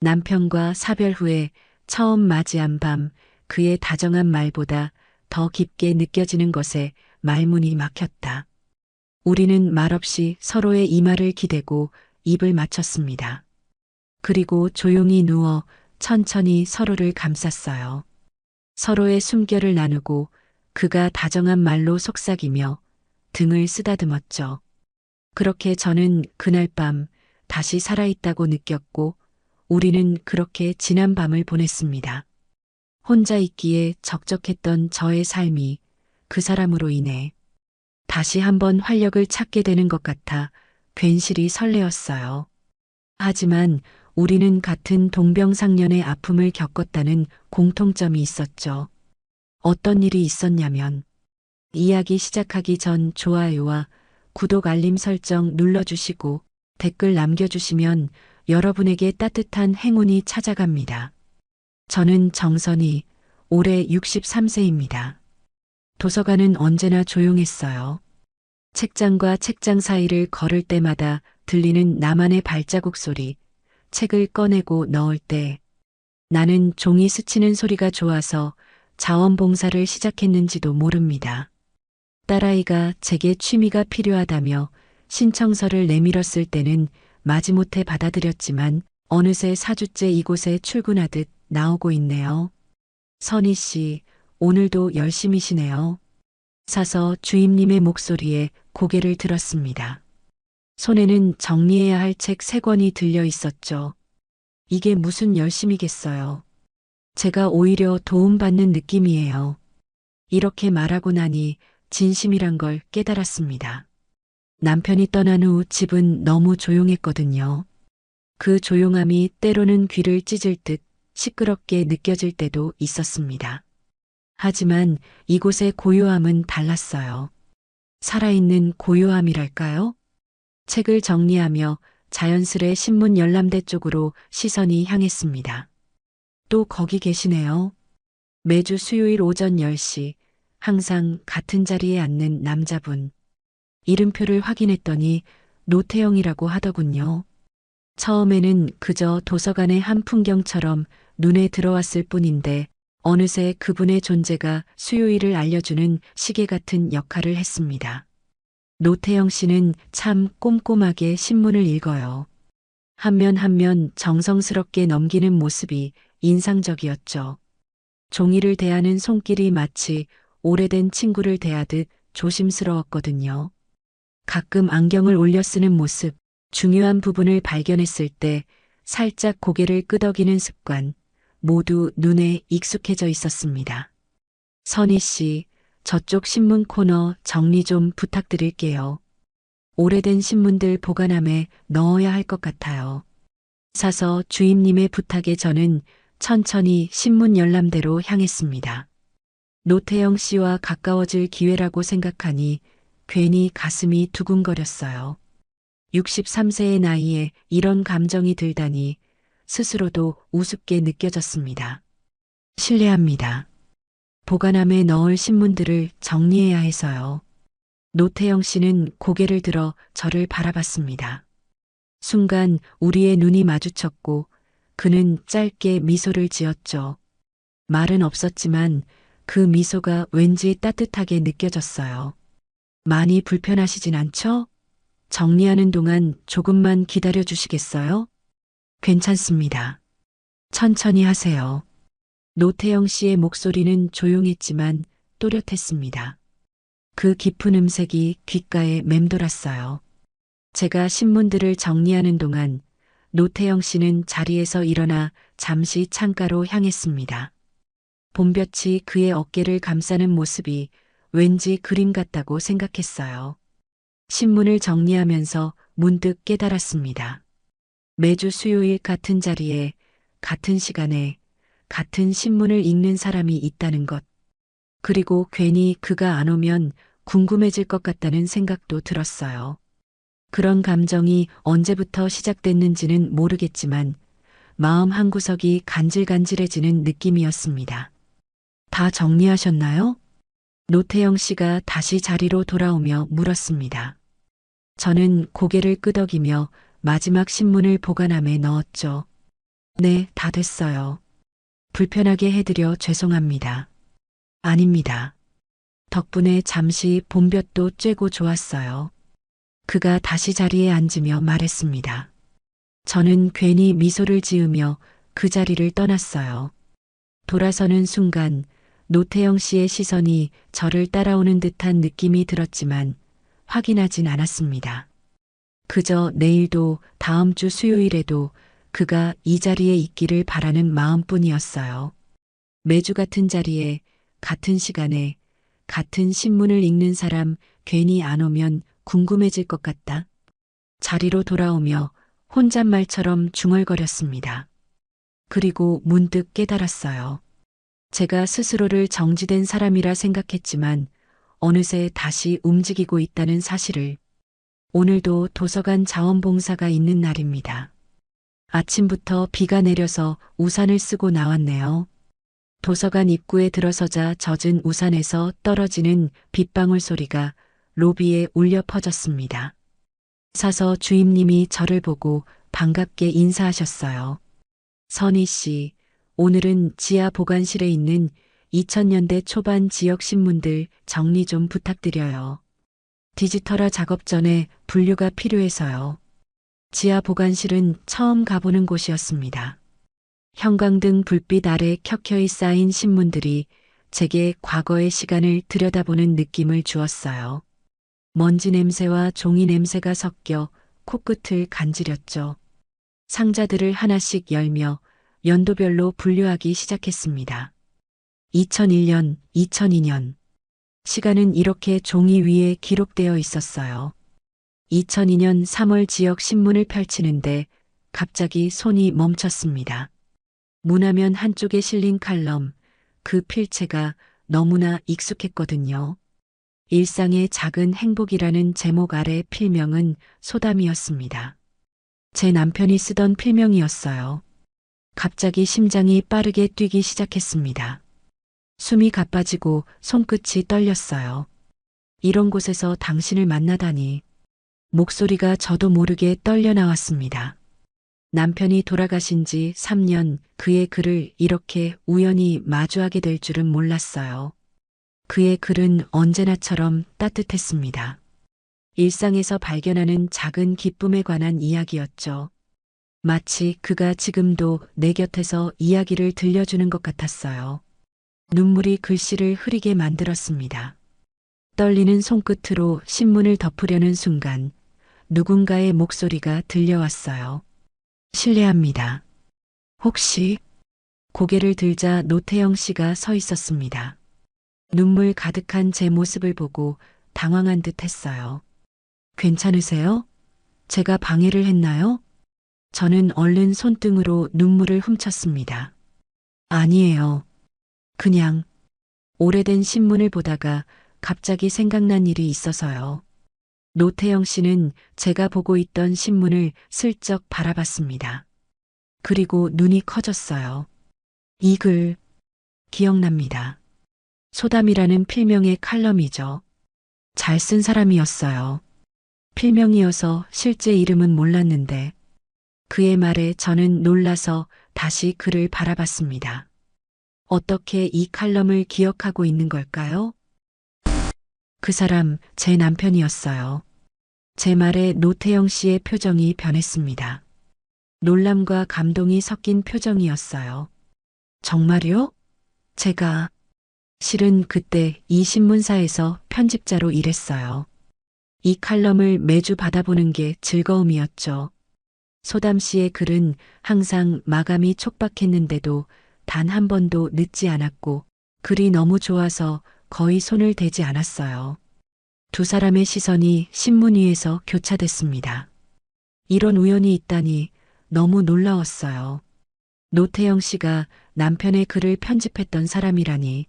남편과 사별 후에 처음 맞이한 밤, 그의 다정한 말보다 더 깊게 느껴지는 것에 말문이 막혔다. 우리는 말없이 서로의 이마를 기대고 입을 맞췄습니다. 그리고 조용히 누워 천천히 서로를 감쌌어요. 서로의 숨결을 나누고 그가 다정한 말로 속삭이며 등을 쓰다듬었죠. 그렇게 저는 그날 밤 다시 살아있다고 느꼈고 우리는 그렇게 지난 밤을 보냈습니다. 혼자 있기에 적적했던 저의 삶이 그 사람으로 인해 다시 한번 활력을 찾게 되는 것 같아 괜시리 설레었어요. 하지만 우리는 같은 동병상련의 아픔을 겪었다는 공통점이 있었죠. 어떤 일이 있었냐면 이야기 시작하기 전 좋아요와 구독 알림 설정 눌러주시고 댓글 남겨주시면 여러분에게 따뜻한 행운이 찾아갑니다. 저는 정선이 올해 63세입니다. 도서관은 언제나 조용했어요. 책장과 책장 사이를 걸을 때마다 들리는 나만의 발자국 소리, 책을 꺼내고 넣을 때 나는 종이 스치는 소리가 좋아서 자원봉사를 시작했는지도 모릅니다. 딸아이가 제게 취미가 필요하다며 신청서를 내밀었을 때는 마지못해 받아들였지만 어느새 4주째 이곳에 출근하듯 나오고 있네요. 선희 씨, 오늘도 열심히시네요. 사서 주임님의 목소리에 고개를 들었습니다. 손에는 정리해야 할 책 3권이 들려 있었죠. 이게 무슨 열심이겠어요. 제가 오히려 도움받는 느낌이에요. 이렇게 말하고 나니 진심이란 걸 깨달았습니다. 남편이 떠난 후 집은 너무 조용했거든요. 그 조용함이 때로는 귀를 찢을 듯 시끄럽게 느껴질 때도 있었습니다. 하지만 이곳의 고요함은 달랐어요. 살아있는 고요함이랄까요? 책을 정리하며 자연스레 신문 열람대 쪽으로 시선이 향했습니다. 또 거기 계시네요. 매주 수요일 오전 10시 항상 같은 자리에 앉는 남자분. 이름표를 확인했더니 노태영이라고 하더군요. 처음에는 그저 도서관의 한 풍경처럼 눈에 들어왔을 뿐인데 어느새 그분의 존재가 수요일을 알려주는 시계 같은 역할을 했습니다. 노태영 씨는 참 꼼꼼하게 신문을 읽어요. 한 면 한 면 정성스럽게 넘기는 모습이 인상적이었죠. 종이를 대하는 손길이 마치 오래된 친구를 대하듯 조심스러웠거든요. 가끔 안경을 올려 쓰는 모습, 중요한 부분을 발견했을 때 살짝 고개를 끄덕이는 습관, 모두 눈에 익숙해져 있었습니다. 선희 씨, 저쪽 신문 코너 정리 좀 부탁드릴게요. 오래된 신문들 보관함에 넣어야 할 것 같아요. 사서 주임님의 부탁에 저는 천천히 신문 열람대로 향했습니다. 노태영 씨와 가까워질 기회라고 생각하니 괜히 가슴이 두근거렸어요. 63세의 나이에 이런 감정이 들다니 스스로도 우습게 느껴졌습니다. 실례합니다. 보관함에 넣을 신문들을 정리해야 해서요. 노태영 씨는 고개를 들어 저를 바라봤습니다. 순간 우리의 눈이 마주쳤고 그는 짧게 미소를 지었죠. 말은 없었지만 그 미소가 왠지 따뜻하게 느껴졌어요. 많이 불편하시진 않죠? 정리하는 동안 조금만 기다려 주시겠어요? 괜찮습니다. 천천히 하세요. 노태영 씨의 목소리는 조용했지만 또렷했습니다. 그 깊은 음색이 귓가에 맴돌았어요. 제가 신문들을 정리하는 동안 노태영 씨는 자리에서 일어나 잠시 창가로 향했습니다. 봄볕이 그의 어깨를 감싸는 모습이 왠지 그림 같다고 생각했어요. 신문을 정리하면서 문득 깨달았습니다. 매주 수요일 같은 자리에, 같은 시간에, 같은 신문을 읽는 사람이 있다는 것. 그리고 괜히 그가 안 오면 궁금해질 것 같다는 생각도 들었어요. 그런 감정이 언제부터 시작됐는지는 모르겠지만 마음 한구석이 간질간질해지는 느낌이었습니다. 다 정리하셨나요? 노태영 씨가 다시 자리로 돌아오며 물었습니다. 저는 고개를 끄덕이며 마지막 신문을 보관함에 넣었죠. 네, 다 됐어요. 불편하게 해드려 죄송합니다. 아닙니다. 덕분에 잠시 봄볕도 쬐고 좋았어요. 그가 다시 자리에 앉으며 말했습니다. 저는 괜히 미소를 지으며 그 자리를 떠났어요. 돌아서는 순간 노태영 씨의 시선이 저를 따라오는 듯한 느낌이 들었지만 확인하진 않았습니다. 그저 내일도 다음 주 수요일에도 그가 이 자리에 있기를 바라는 마음뿐이었어요. 매주 같은 자리에 같은 시간에 같은 신문을 읽는 사람 괜히 안 오면 궁금해질 것 같다. 자리로 돌아오며 혼잣말처럼 중얼거렸습니다. 그리고 문득 깨달았어요. 제가 스스로를 정지된 사람이라 생각했지만 어느새 다시 움직이고 있다는 사실을. 오늘도 도서관 자원봉사가 있는 날입니다. 아침부터 비가 내려서 우산을 쓰고 나왔네요. 도서관 입구에 들어서자 젖은 우산에서 떨어지는 빗방울 소리가 로비에 울려 퍼졌습니다. 사서 주임님이 저를 보고 반갑게 인사하셨어요. 선희 씨, 오늘은 지하 보관실에 있는 2000년대 초반 지역 신문들 정리 좀 부탁드려요. 디지털화 작업 전에 분류가 필요해서요. 지하 보관실은 처음 가보는 곳이었습니다. 형광등 불빛 아래 켜켜이 쌓인 신문들이 제게 과거의 시간을 들여다보는 느낌을 주었어요. 먼지 냄새와 종이 냄새가 섞여 코끝을 간지렸죠. 상자들을 하나씩 열며 연도별로 분류하기 시작했습니다. 2001년, 2002년. 시간은 이렇게 종이 위에 기록되어 있었어요. 2002년 3월 지역 신문을 펼치는데 갑자기 손이 멈췄습니다. 문화면 한쪽에 실린 칼럼, 그 필체가 너무나 익숙했거든요. 일상의 작은 행복이라는 제목 아래 필명은 소담이었습니다. 제 남편이 쓰던 필명이었어요. 갑자기 심장이 빠르게 뛰기 시작했습니다. 숨이 가빠지고 손끝이 떨렸어요. 이런 곳에서 당신을 만나다니. 목소리가 저도 모르게 떨려 나왔습니다. 남편이 돌아가신 지 3년, 그의 글을 이렇게 우연히 마주하게 될 줄은 몰랐어요. 그의 글은 언제나처럼 따뜻했습니다. 일상에서 발견하는 작은 기쁨에 관한 이야기였죠. 마치 그가 지금도 내 곁에서 이야기를 들려주는 것 같았어요. 눈물이 글씨를 흐리게 만들었습니다. 떨리는 손끝으로 신문을 덮으려는 순간 누군가의 목소리가 들려왔어요. 실례합니다. 혹시? 고개를 들자 노태영 씨가 서 있었습니다. 눈물 가득한 제 모습을 보고 당황한 듯 했어요. 괜찮으세요? 제가 방해를 했나요? 저는 얼른 손등으로 눈물을 훔쳤습니다. 아니에요. 그냥 오래된 신문을 보다가 갑자기 생각난 일이 있어서요. 노태영 씨는 제가 보고 있던 신문을 슬쩍 바라봤습니다. 그리고 눈이 커졌어요. 이 글, 기억납니다. 소담이라는 필명의 칼럼이죠. 잘 쓴 사람이었어요. 필명이어서 실제 이름은 몰랐는데 그의 말에 저는 놀라서 다시 그를 바라봤습니다. 어떻게 이 칼럼을 기억하고 있는 걸까요? 그 사람 제 남편이었어요. 제 말에 노태영 씨의 표정이 변했습니다. 놀람과 감동이 섞인 표정이었어요. 정말요? 제가 실은 그때 이 신문사에서 편집자로 일했어요. 이 칼럼을 매주 받아보는 게 즐거움이었죠. 소담 씨의 글은 항상 마감이 촉박했는데도 단 한 번도 늦지 않았고 글이 너무 좋아서 거의 손을 대지 않았어요. 두 사람의 시선이 신문 위에서 교차됐습니다. 이런 우연이 있다니 너무 놀라웠어요. 노태영 씨가 남편의 글을 편집했던 사람이라니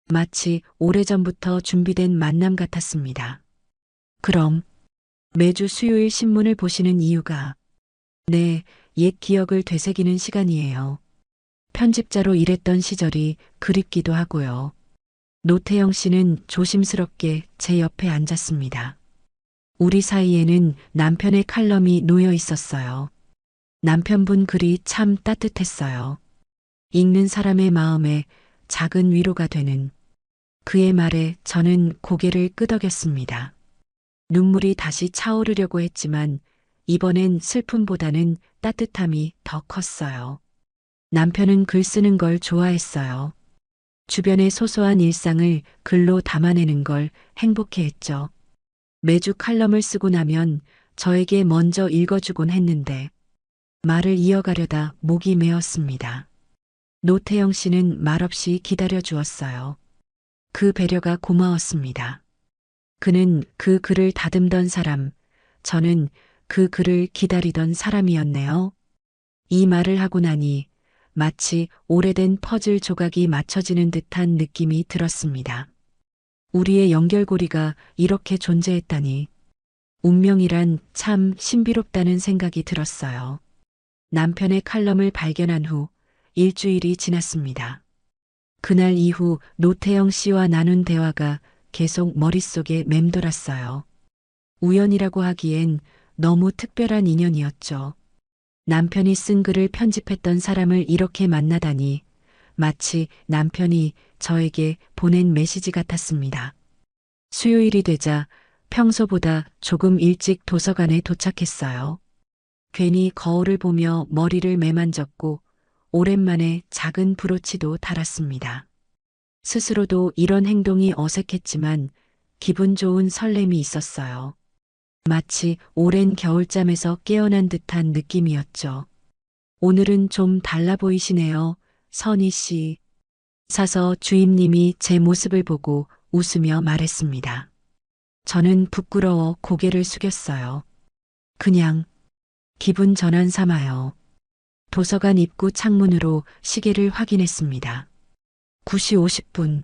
마치 오래전부터 준비된 만남 같았습니다. 그럼 매주 수요일 신문을 보시는 이유가 네, 옛 기억을 되새기는 시간이에요. 편집자로 일했던 시절이 그립기도 하고요. 노태영 씨는 조심스럽게 제 옆에 앉았습니다. 우리 사이에는 남편의 칼럼이 놓여 있었어요. 남편분 글이 참 따뜻했어요. 읽는 사람의 마음에 작은 위로가 되는 그의 말에 저는 고개를 끄덕였습니다. 눈물이 다시 차오르려고 했지만 이번엔 슬픔보다는 따뜻함이 더 컸어요. 남편은 글 쓰는 걸 좋아했어요. 주변의 소소한 일상을 글로 담아내는 걸 행복해했죠. 매주 칼럼을 쓰고 나면 저에게 먼저 읽어주곤 했는데 말을 이어가려다 목이 메었습니다. 노태영 씨는 말없이 기다려 주었어요. 그 배려가 고마웠습니다. 그는 그 글을 다듬던 사람, 저는 그 글을 기다리던 사람이었네요. 이 말을 하고 나니 마치 오래된 퍼즐 조각이 맞춰지는 듯한 느낌이 들었습니다. 우리의 연결고리가 이렇게 존재했다니. 운명이란 참 신비롭다는 생각이 들었어요. 남편의 칼럼을 발견한 후 일주일이 지났습니다. 그날 이후 노태영 씨와 나눈 대화가 계속 머릿속에 맴돌았어요. 우연이라고 하기엔 너무 특별한 인연이었죠. 남편이 쓴 글을 편집했던 사람을 이렇게 만나다니 마치 남편이 저에게 보낸 메시지 같았습니다. 수요일이 되자 평소보다 조금 일찍 도서관에 도착했어요. 괜히 거울을 보며 머리를 매만졌고 오랜만에 작은 브로치도 달았습니다. 스스로도 이런 행동이 어색했지만 기분 좋은 설렘이 있었어요. 마치 오랜 겨울잠에서 깨어난 듯한 느낌이었죠. 오늘은 좀 달라 보이시네요, 선희 씨. 사서 주임님이 제 모습을 보고 웃으며 말했습니다. 저는 부끄러워 고개를 숙였어요. 그냥 기분 전환 삼아요. 도서관 입구 창문으로 시계를 확인했습니다. 9시 50분.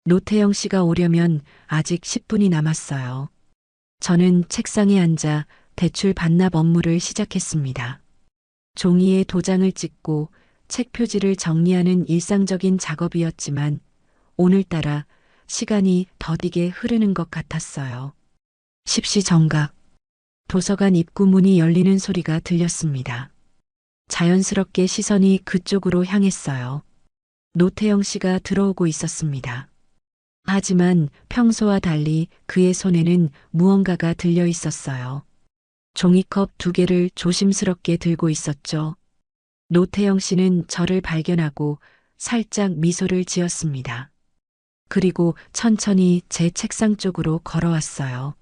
노태영 씨가 오려면 아직 10분이 남았어요. 저는 책상에 앉아 대출 반납 업무를 시작했습니다. 종이에 도장을 찍고 책 표지를 정리하는 일상적인 작업이었지만 오늘따라 시간이 더디게 흐르는 것 같았어요. 10시 정각. 도서관 입구 문이 열리는 소리가 들렸습니다. 자연스럽게 시선이 그쪽으로 향했어요. 노태영 씨가 들어오고 있었습니다. 하지만 평소와 달리 그의 손에는 무언가가 들려 있었어요. 종이컵 2개를 조심스럽게 들고 있었죠. 노태영 씨는 저를 발견하고 살짝 미소를 지었습니다. 그리고 천천히 제 책상 쪽으로 걸어왔어요.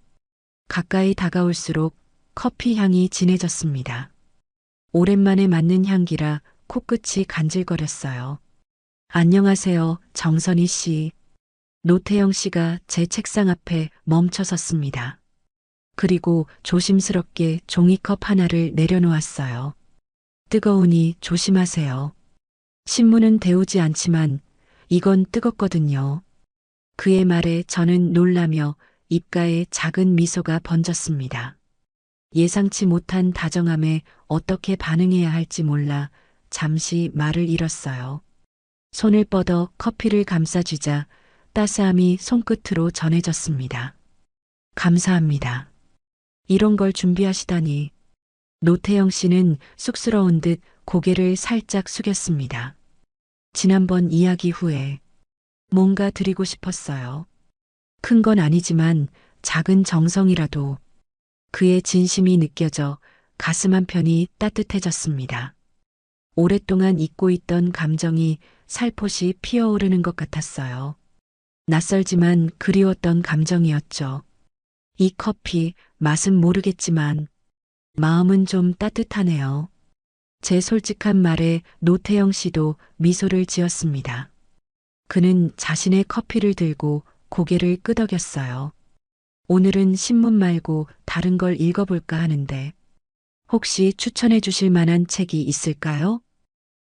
가까이 다가올수록 커피 향이 진해졌습니다. 오랜만에 맡는 향기라 코끝이 간질거렸어요. 안녕하세요, 정선희 씨. 노태영 씨가 제 책상 앞에 멈춰 섰습니다. 그리고 조심스럽게 종이컵 하나를 내려놓았어요. 뜨거우니 조심하세요. 신문은 데우지 않지만 이건 뜨겁거든요. 그의 말에 저는 놀라며 입가에 작은 미소가 번졌습니다. 예상치 못한 다정함에 어떻게 반응해야 할지 몰라 잠시 말을 잃었어요. 손을 뻗어 커피를 감싸주자 따스함이 손끝으로 전해졌습니다. 감사합니다. 이런 걸 준비하시다니. 노태영 씨는 쑥스러운 듯 고개를 살짝 숙였습니다. 지난번 이야기 후에 뭔가 드리고 싶었어요. 큰 건 아니지만 작은 정성이라도. 그의 진심이 느껴져 가슴 한편이 따뜻해졌습니다. 오랫동안 잊고 있던 감정이 살포시 피어오르는 것 같았어요. 낯설지만 그리웠던 감정이었죠. 이 커피 맛은 모르겠지만 마음은 좀 따뜻하네요. 제 솔직한 말에 노태영 씨도 미소를 지었습니다. 그는 자신의 커피를 들고 고개를 끄덕였어요. 오늘은 신문 말고 다른 걸 읽어볼까 하는데 혹시 추천해 주실 만한 책이 있을까요?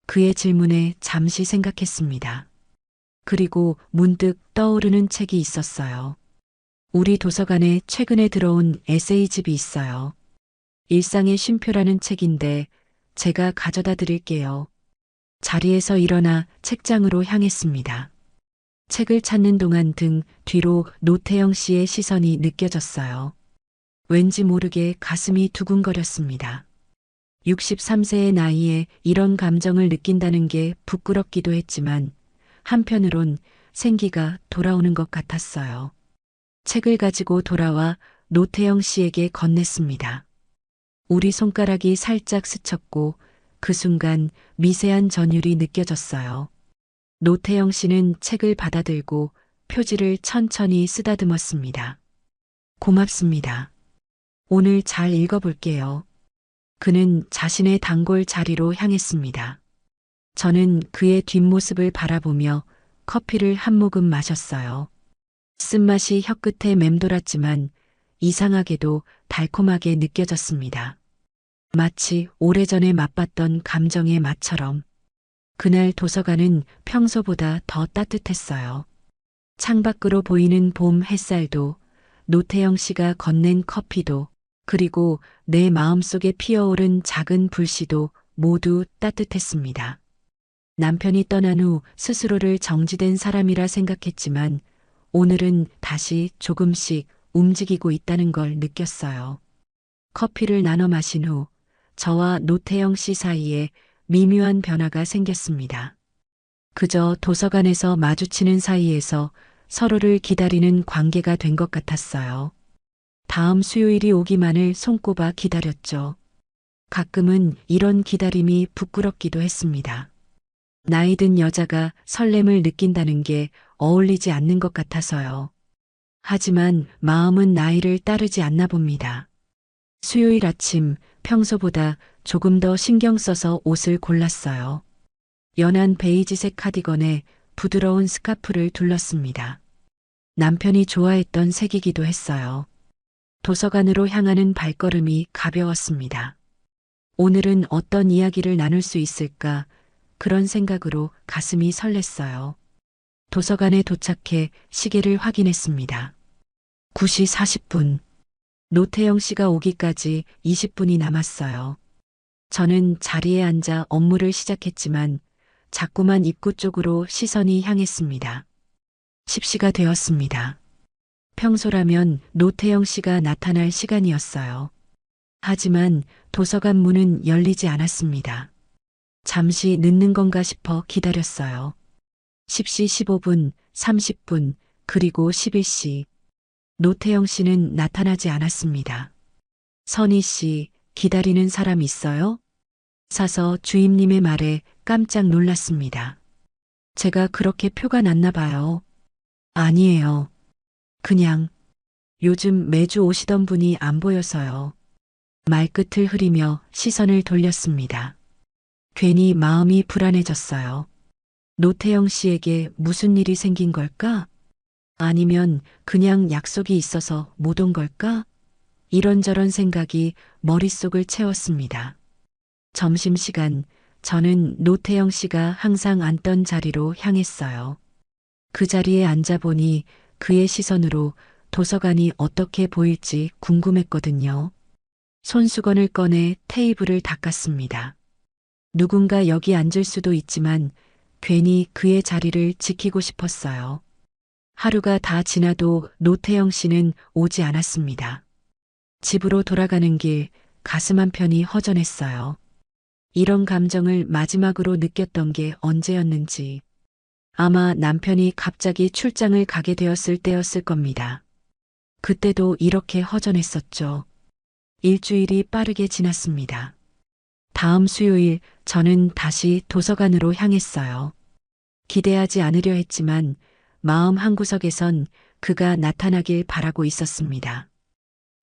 그의 질문에 잠시 생각했습니다. 그리고 문득 떠오르는 책이 있었어요. 우리 도서관에 최근에 들어온 에세이집이 있어요. 일상의 쉼표라는 책인데 제가 가져다 드릴게요. 자리에서 일어나 책장으로 향했습니다. 책을 찾는 동안 등 뒤로 노태영 씨의 시선이 느껴졌어요. 왠지 모르게 가슴이 두근거렸습니다. 63세의 나이에 이런 감정을 느낀다는 게 부끄럽기도 했지만 한편으론 생기가 돌아오는 것 같았어요. 책을 가지고 돌아와 노태영 씨에게 건넸습니다. 우리 손가락이 살짝 스쳤고 그 순간 미세한 전율이 느껴졌어요. 노태영 씨는 책을 받아들고 표지를 천천히 쓰다듬었습니다. 고맙습니다. 오늘 잘 읽어볼게요. 그는 자신의 단골 자리로 향했습니다. 저는 그의 뒷모습을 바라보며 커피를 한 모금 마셨어요. 쓴맛이 혀끝에 맴돌았지만 이상하게도 달콤하게 느껴졌습니다. 마치 오래전에 맛봤던 감정의 맛처럼. 그날 도서관은 평소보다 더 따뜻했어요. 창밖으로 보이는 봄 햇살도, 노태영 씨가 건넨 커피도, 그리고 내 마음속에 피어오른 작은 불씨도 모두 따뜻했습니다. 남편이 떠난 후 스스로를 정지된 사람이라 생각했지만 오늘은 다시 조금씩 움직이고 있다는 걸 느꼈어요. 커피를 나눠 마신 후 저와 노태영 씨 사이에 미묘한 변화가 생겼습니다. 그저 도서관에서 마주치는 사이에서 서로를 기다리는 관계가 된 것 같았어요. 다음 수요일이 오기만을 손꼽아 기다렸죠. 가끔은 이런 기다림이 부끄럽기도 했습니다. 나이든 여자가 설렘을 느낀다는 게 어울리지 않는 것 같아서요. 하지만 마음은 나이를 따르지 않나 봅니다. 수요일 아침 평소보다 조금 더 신경 써서 옷을 골랐어요. 연한 베이지색 카디건에 부드러운 스카프를 둘렀습니다. 남편이 좋아했던 색이기도 했어요. 도서관으로 향하는 발걸음이 가벼웠습니다. 오늘은 어떤 이야기를 나눌 수 있을까? 그런 생각으로 가슴이 설렜어요. 도서관에 도착해 시계를 확인했습니다. 9시 40분. 노태영 씨가 오기까지 20분이 남았어요. 저는 자리에 앉아 업무를 시작했지만 자꾸만 입구 쪽으로 시선이 향했습니다. 10시가 되었습니다. 평소라면 노태영 씨가 나타날 시간이었어요. 하지만 도서관 문은 열리지 않았습니다. 잠시 늦는 건가 싶어 기다렸어요. 10시 15분, 30분, 그리고 11시. 노태영 씨는 나타나지 않았습니다. 선희 씨, 기다리는 사람 있어요? 사서 주임님의 말에 깜짝 놀랐습니다. 제가 그렇게 표가 났나 봐요. 아니에요. 그냥 요즘 매주 오시던 분이 안 보여서요. 말끝을 흐리며 시선을 돌렸습니다. 괜히 마음이 불안해졌어요. 노태영 씨에게 무슨 일이 생긴 걸까? 아니면 그냥 약속이 있어서 못 온 걸까? 이런저런 생각이 머릿속을 채웠습니다. 점심시간, 저는 노태영 씨가 항상 앉던 자리로 향했어요. 그 자리에 앉아보니 그의 시선으로 도서관이 어떻게 보일지 궁금했거든요. 손수건을 꺼내 테이블을 닦았습니다. 누군가 여기 앉을 수도 있지만 괜히 그의 자리를 지키고 싶었어요. 하루가 다 지나도 노태영 씨는 오지 않았습니다. 집으로 돌아가는 길 가슴 한편이 허전했어요. 이런 감정을 마지막으로 느꼈던 게 언제였는지. 아마 남편이 갑자기 출장을 가게 되었을 때였을 겁니다. 그때도 이렇게 허전했었죠. 일주일이 빠르게 지났습니다. 다음 수요일 저는 다시 도서관으로 향했어요. 기대하지 않으려 했지만 마음 한구석에선 그가 나타나길 바라고 있었습니다.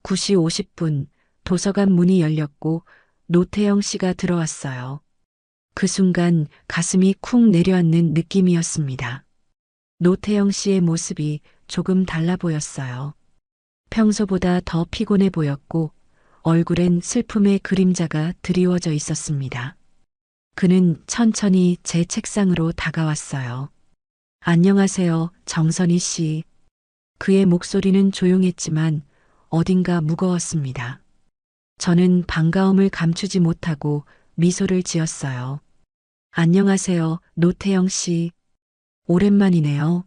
9시 50분 도서관 문이 열렸고 노태영 씨가 들어왔어요. 그 순간 가슴이 쿵 내려앉는 느낌이었습니다. 노태영 씨의 모습이 조금 달라 보였어요. 평소보다 더 피곤해 보였고 얼굴엔 슬픔의 그림자가 드리워져 있었습니다. 그는 천천히 제 책상으로 다가왔어요. 안녕하세요, 정선희 씨. 그의 목소리는 조용했지만 어딘가 무거웠습니다. 저는 반가움을 감추지 못하고 미소를 지었어요. 안녕하세요, 노태영 씨. 오랜만이네요.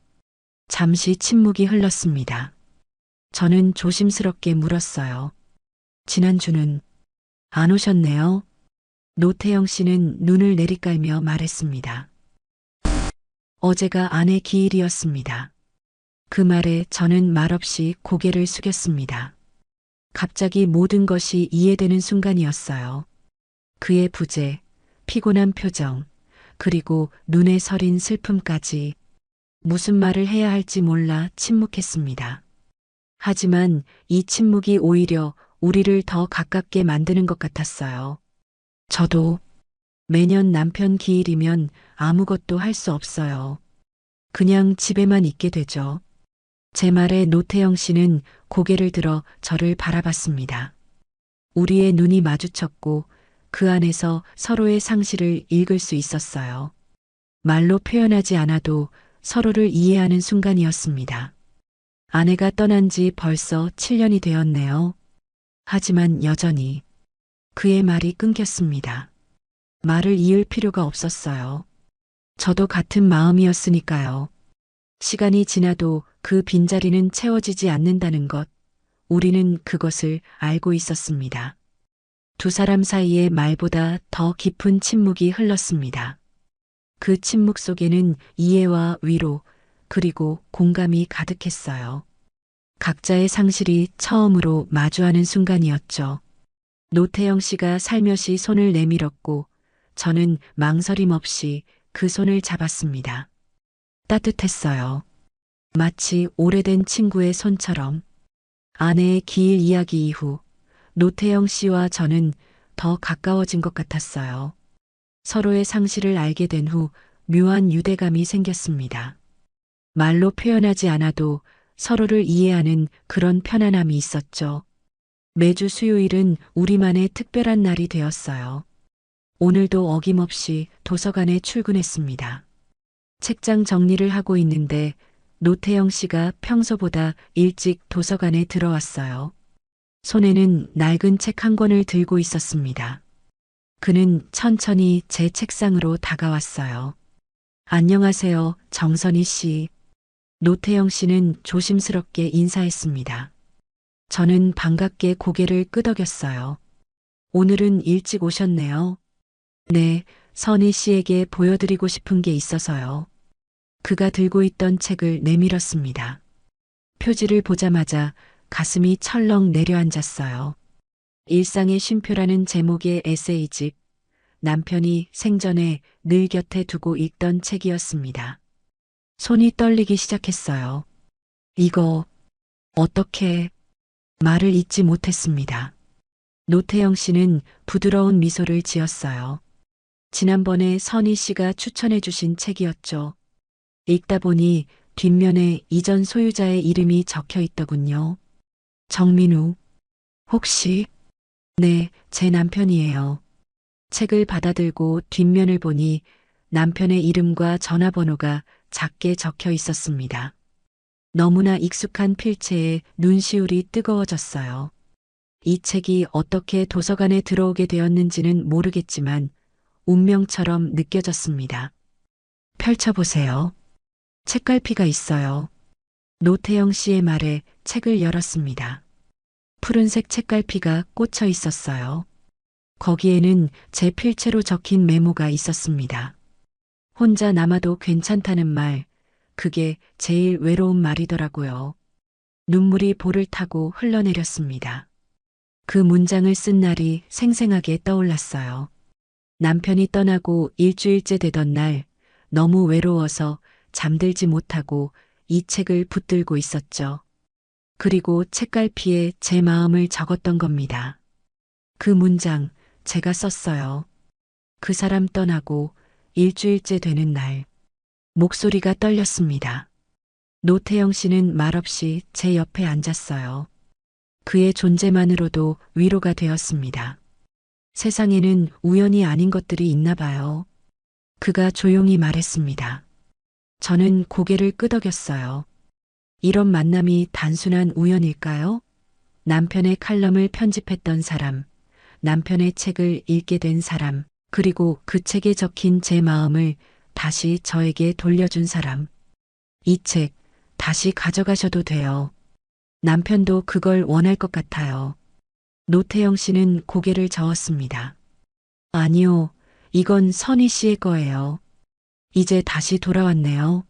잠시 침묵이 흘렀습니다. 저는 조심스럽게 물었어요. 지난주는 안 오셨네요. 노태영 씨는 눈을 내리깔며 말했습니다. 어제가 아내 기일이었습니다. 그 말에 저는 말없이 고개를 숙였습니다. 갑자기 모든 것이 이해되는 순간이었어요. 그의 부재, 피곤한 표정, 그리고 눈에 서린 슬픔까지 무슨 말을 해야 할지 몰라 침묵했습니다. 하지만 이 침묵이 오히려 우리를 더 가깝게 만드는 것 같았어요. 저도 매년 남편 기일이면 아무것도 할 수 없어요. 그냥 집에만 있게 되죠. 제 말에 노태영 씨는 고개를 들어 저를 바라봤습니다. 우리의 눈이 마주쳤고 그 안에서 서로의 상실을 읽을 수 있었어요. 말로 표현하지 않아도 서로를 이해하는 순간이었습니다. 아내가 떠난 지 벌써 7년이 되었네요. 하지만 여전히 그의 말이 끊겼습니다. 말을 이을 필요가 없었어요. 저도 같은 마음이었으니까요. 시간이 지나도 그 빈자리는 채워지지 않는다는 것, 우리는 그것을 알고 있었습니다. 두 사람 사이에 말보다 더 깊은 침묵이 흘렀습니다. 그 침묵 속에는 이해와 위로, 그리고 공감이 가득했어요. 각자의 상실이 처음으로 마주하는 순간이었죠. 노태영 씨가 살며시 손을 내밀었고, 저는 망설임 없이 그 손을 잡았습니다. 따뜻했어요. 마치 오래된 친구의 손처럼. 아내의 기일 이야기 이후 노태영 씨와 저는 더 가까워진 것 같았어요. 서로의 상실을 알게 된 후 묘한 유대감이 생겼습니다. 말로 표현하지 않아도 서로를 이해하는 그런 편안함이 있었죠. 매주 수요일은 우리만의 특별한 날이 되었어요. 오늘도 어김없이 도서관에 출근했습니다. 책장 정리를 하고 있는데 노태영 씨가 평소보다 일찍 도서관에 들어왔어요. 손에는 낡은 책 한 권을 들고 있었습니다. 그는 천천히 제 책상으로 다가왔어요. 안녕하세요, 정선희 씨. 노태영 씨는 조심스럽게 인사했습니다. 저는 반갑게 고개를 끄덕였어요. 오늘은 일찍 오셨네요. 네, 선희 씨에게 보여드리고 싶은 게 있어서요. 그가 들고 있던 책을 내밀었습니다. 표지를 보자마자 가슴이 철렁 내려앉았어요. 일상의 쉼표라는 제목의 에세이집, 남편이 생전에 늘 곁에 두고 읽던 책이었습니다. 손이 떨리기 시작했어요. 이거, 어떻게, 말을 잇지 못했습니다. 노태영 씨는 부드러운 미소를 지었어요. 지난번에 선희 씨가 추천해 주신 책이었죠. 읽다 보니 뒷면에 이전 소유자의 이름이 적혀 있더군요. 정민우. 혹시? 네, 제 남편이에요. 책을 받아들고 뒷면을 보니 남편의 이름과 전화번호가 작게 적혀 있었습니다. 너무나 익숙한 필체에 눈시울이 뜨거워졌어요. 이 책이 어떻게 도서관에 들어오게 되었는지는 모르겠지만 운명처럼 느껴졌습니다. 펼쳐보세요. 책갈피가 있어요. 노태영 씨의 말에 책을 열었습니다. 푸른색 책갈피가 꽂혀 있었어요. 거기에는 제 필체로 적힌 메모가 있었습니다. 혼자 남아도 괜찮다는 말, 그게 제일 외로운 말이더라고요. 눈물이 볼을 타고 흘러내렸습니다. 그 문장을 쓴 날이 생생하게 떠올랐어요. 남편이 떠나고 일주일째 되던 날, 너무 외로워서 잠들지 못하고 이 책을 붙들고 있었죠. 그리고 책갈피에 제 마음을 적었던 겁니다. 그 문장 제가 썼어요. 그 사람 떠나고 일주일째 되는 날, 목소리가 떨렸습니다. 노태영 씨는 말없이 제 옆에 앉았어요. 그의 존재만으로도 위로가 되었습니다. 세상에는 우연이 아닌 것들이 있나 봐요. 그가 조용히 말했습니다. 저는 고개를 끄덕였어요. 이런 만남이 단순한 우연일까요? 남편의 칼럼을 편집했던 사람, 남편의 책을 읽게 된 사람, 그리고 그 책에 적힌 제 마음을 다시 저에게 돌려준 사람. 이 책 다시 가져가셔도 돼요. 남편도 그걸 원할 것 같아요. 노태영 씨는 고개를 저었습니다. 아니요, 이건 선희 씨의 거예요. 이제 다시 돌아왔네요.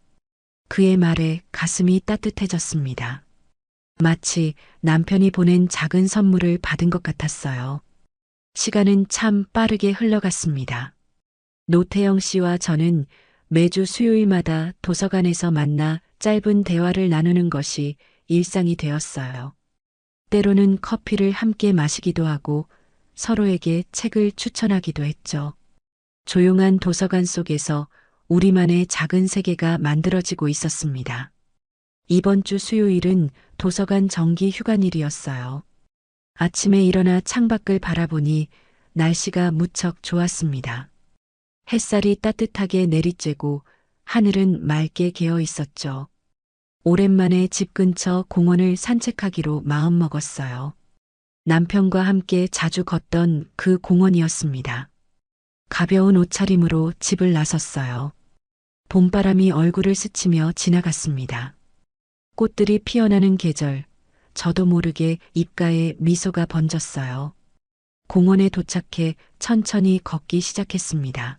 그의 말에 가슴이 따뜻해졌습니다. 마치 남편이 보낸 작은 선물을 받은 것 같았어요. 시간은 참 빠르게 흘러갔습니다. 노태영 씨와 저는 매주 수요일마다 도서관에서 만나 짧은 대화를 나누는 것이 일상이 되었어요. 때로는 커피를 함께 마시기도 하고 서로에게 책을 추천하기도 했죠. 조용한 도서관 속에서 우리만의 작은 세계가 만들어지고 있었습니다. 이번 주 수요일은 도서관 정기 휴관일이었어요. 아침에 일어나 창밖을 바라보니 날씨가 무척 좋았습니다. 햇살이 따뜻하게 내리쬐고 하늘은 맑게 개어 있었죠. 오랜만에 집 근처 공원을 산책하기로 마음먹었어요. 남편과 함께 자주 걷던 그 공원이었습니다. 가벼운 옷차림으로 집을 나섰어요. 봄바람이 얼굴을 스치며 지나갔습니다. 꽃들이 피어나는 계절, 저도 모르게 입가에 미소가 번졌어요. 공원에 도착해 천천히 걷기 시작했습니다.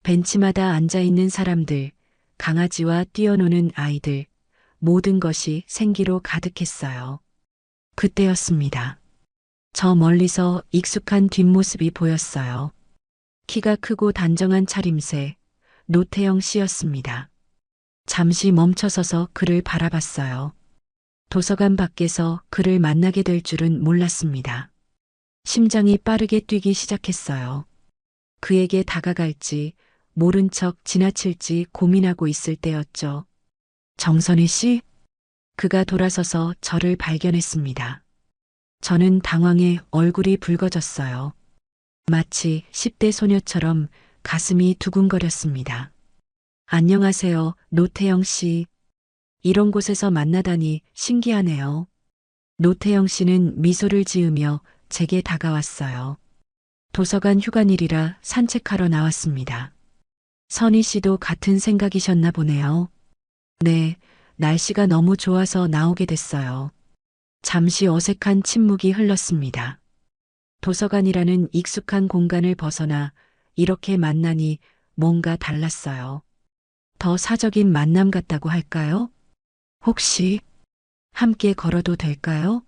벤치마다 앉아있는 사람들, 강아지와 뛰어노는 아이들, 모든 것이 생기로 가득했어요. 그때였습니다. 저 멀리서 익숙한 뒷모습이 보였어요. 키가 크고 단정한 차림새, 노태영 씨였습니다. 잠시 멈춰서서 그를 바라봤어요. 도서관 밖에서 그를 만나게 될 줄은 몰랐습니다. 심장이 빠르게 뛰기 시작했어요. 그에게 다가갈지, 모른 척 지나칠지 고민하고 있을 때였죠. 정선희 씨? 그가 돌아서서 저를 발견했습니다. 저는 당황해 얼굴이 붉어졌어요. 마치 10대 소녀처럼 가슴이 두근거렸습니다. 안녕하세요, 노태영 씨. 이런 곳에서 만나다니 신기하네요. 노태영 씨는 미소를 지으며 제게 다가왔어요. 도서관 휴관일이라 산책하러 나왔습니다. 선희 씨도 같은 생각이셨나 보네요. 네, 날씨가 너무 좋아서 나오게 됐어요. 잠시 어색한 침묵이 흘렀습니다. 도서관이라는 익숙한 공간을 벗어나 이렇게 만나니 뭔가 달랐어요. 더 사적인 만남 같다고 할까요? 혹시 함께 걸어도 될까요?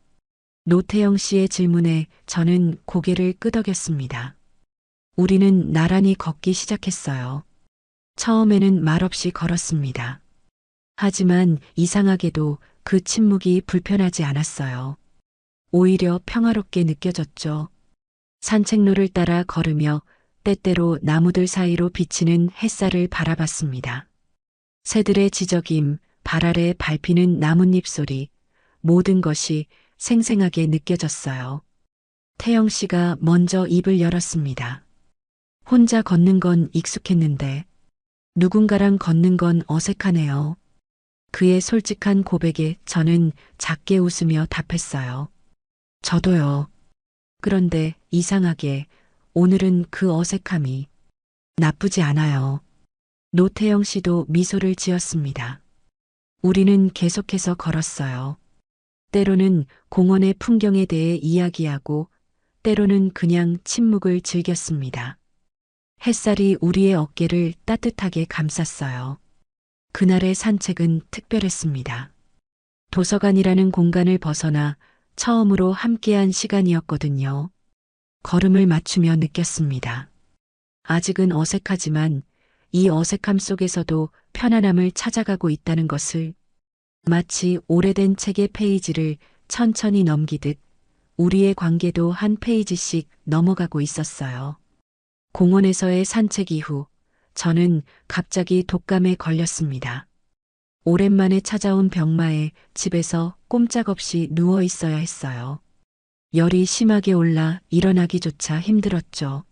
노태영 씨의 질문에 저는 고개를 끄덕였습니다. 우리는 나란히 걷기 시작했어요. 처음에는 말없이 걸었습니다. 하지만 이상하게도 그 침묵이 불편하지 않았어요. 오히려 평화롭게 느껴졌죠. 산책로를 따라 걸으며 때때로 나무들 사이로 비치는 햇살을 바라봤습니다. 새들의 지저김, 발 아래 밟히는 나뭇잎 소리, 모든 것이 생생하게 느껴졌어요. 태영 씨가 먼저 입을 열었습니다. 혼자 걷는 건 익숙했는데 누군가랑 걷는 건 어색하네요. 그의 솔직한 고백에 저는 작게 웃으며 답했어요. 저도요. 그런데 이상하게 오늘은 그 어색함이 나쁘지 않아요. 노태영 씨도 미소를 지었습니다. 우리는 계속해서 걸었어요. 때로는 공원의 풍경에 대해 이야기하고 때로는 그냥 침묵을 즐겼습니다. 햇살이 우리의 어깨를 따뜻하게 감쌌어요. 그날의 산책은 특별했습니다. 도서관이라는 공간을 벗어나 처음으로 함께한 시간이었거든요. 걸음을 맞추며 느꼈습니다. 아직은 어색하지만 이 어색함 속에서도 편안함을 찾아가고 있다는 것을, 마치 오래된 책의 페이지를 천천히 넘기듯 우리의 관계도 한 페이지씩 넘어가고 있었어요. 공원에서의 산책 이후 저는 갑자기 독감에 걸렸습니다. 오랜만에 찾아온 병마에 집에서 꼼짝없이 누워 있어야 했어요. 열이 심하게 올라 일어나기조차 힘들었죠.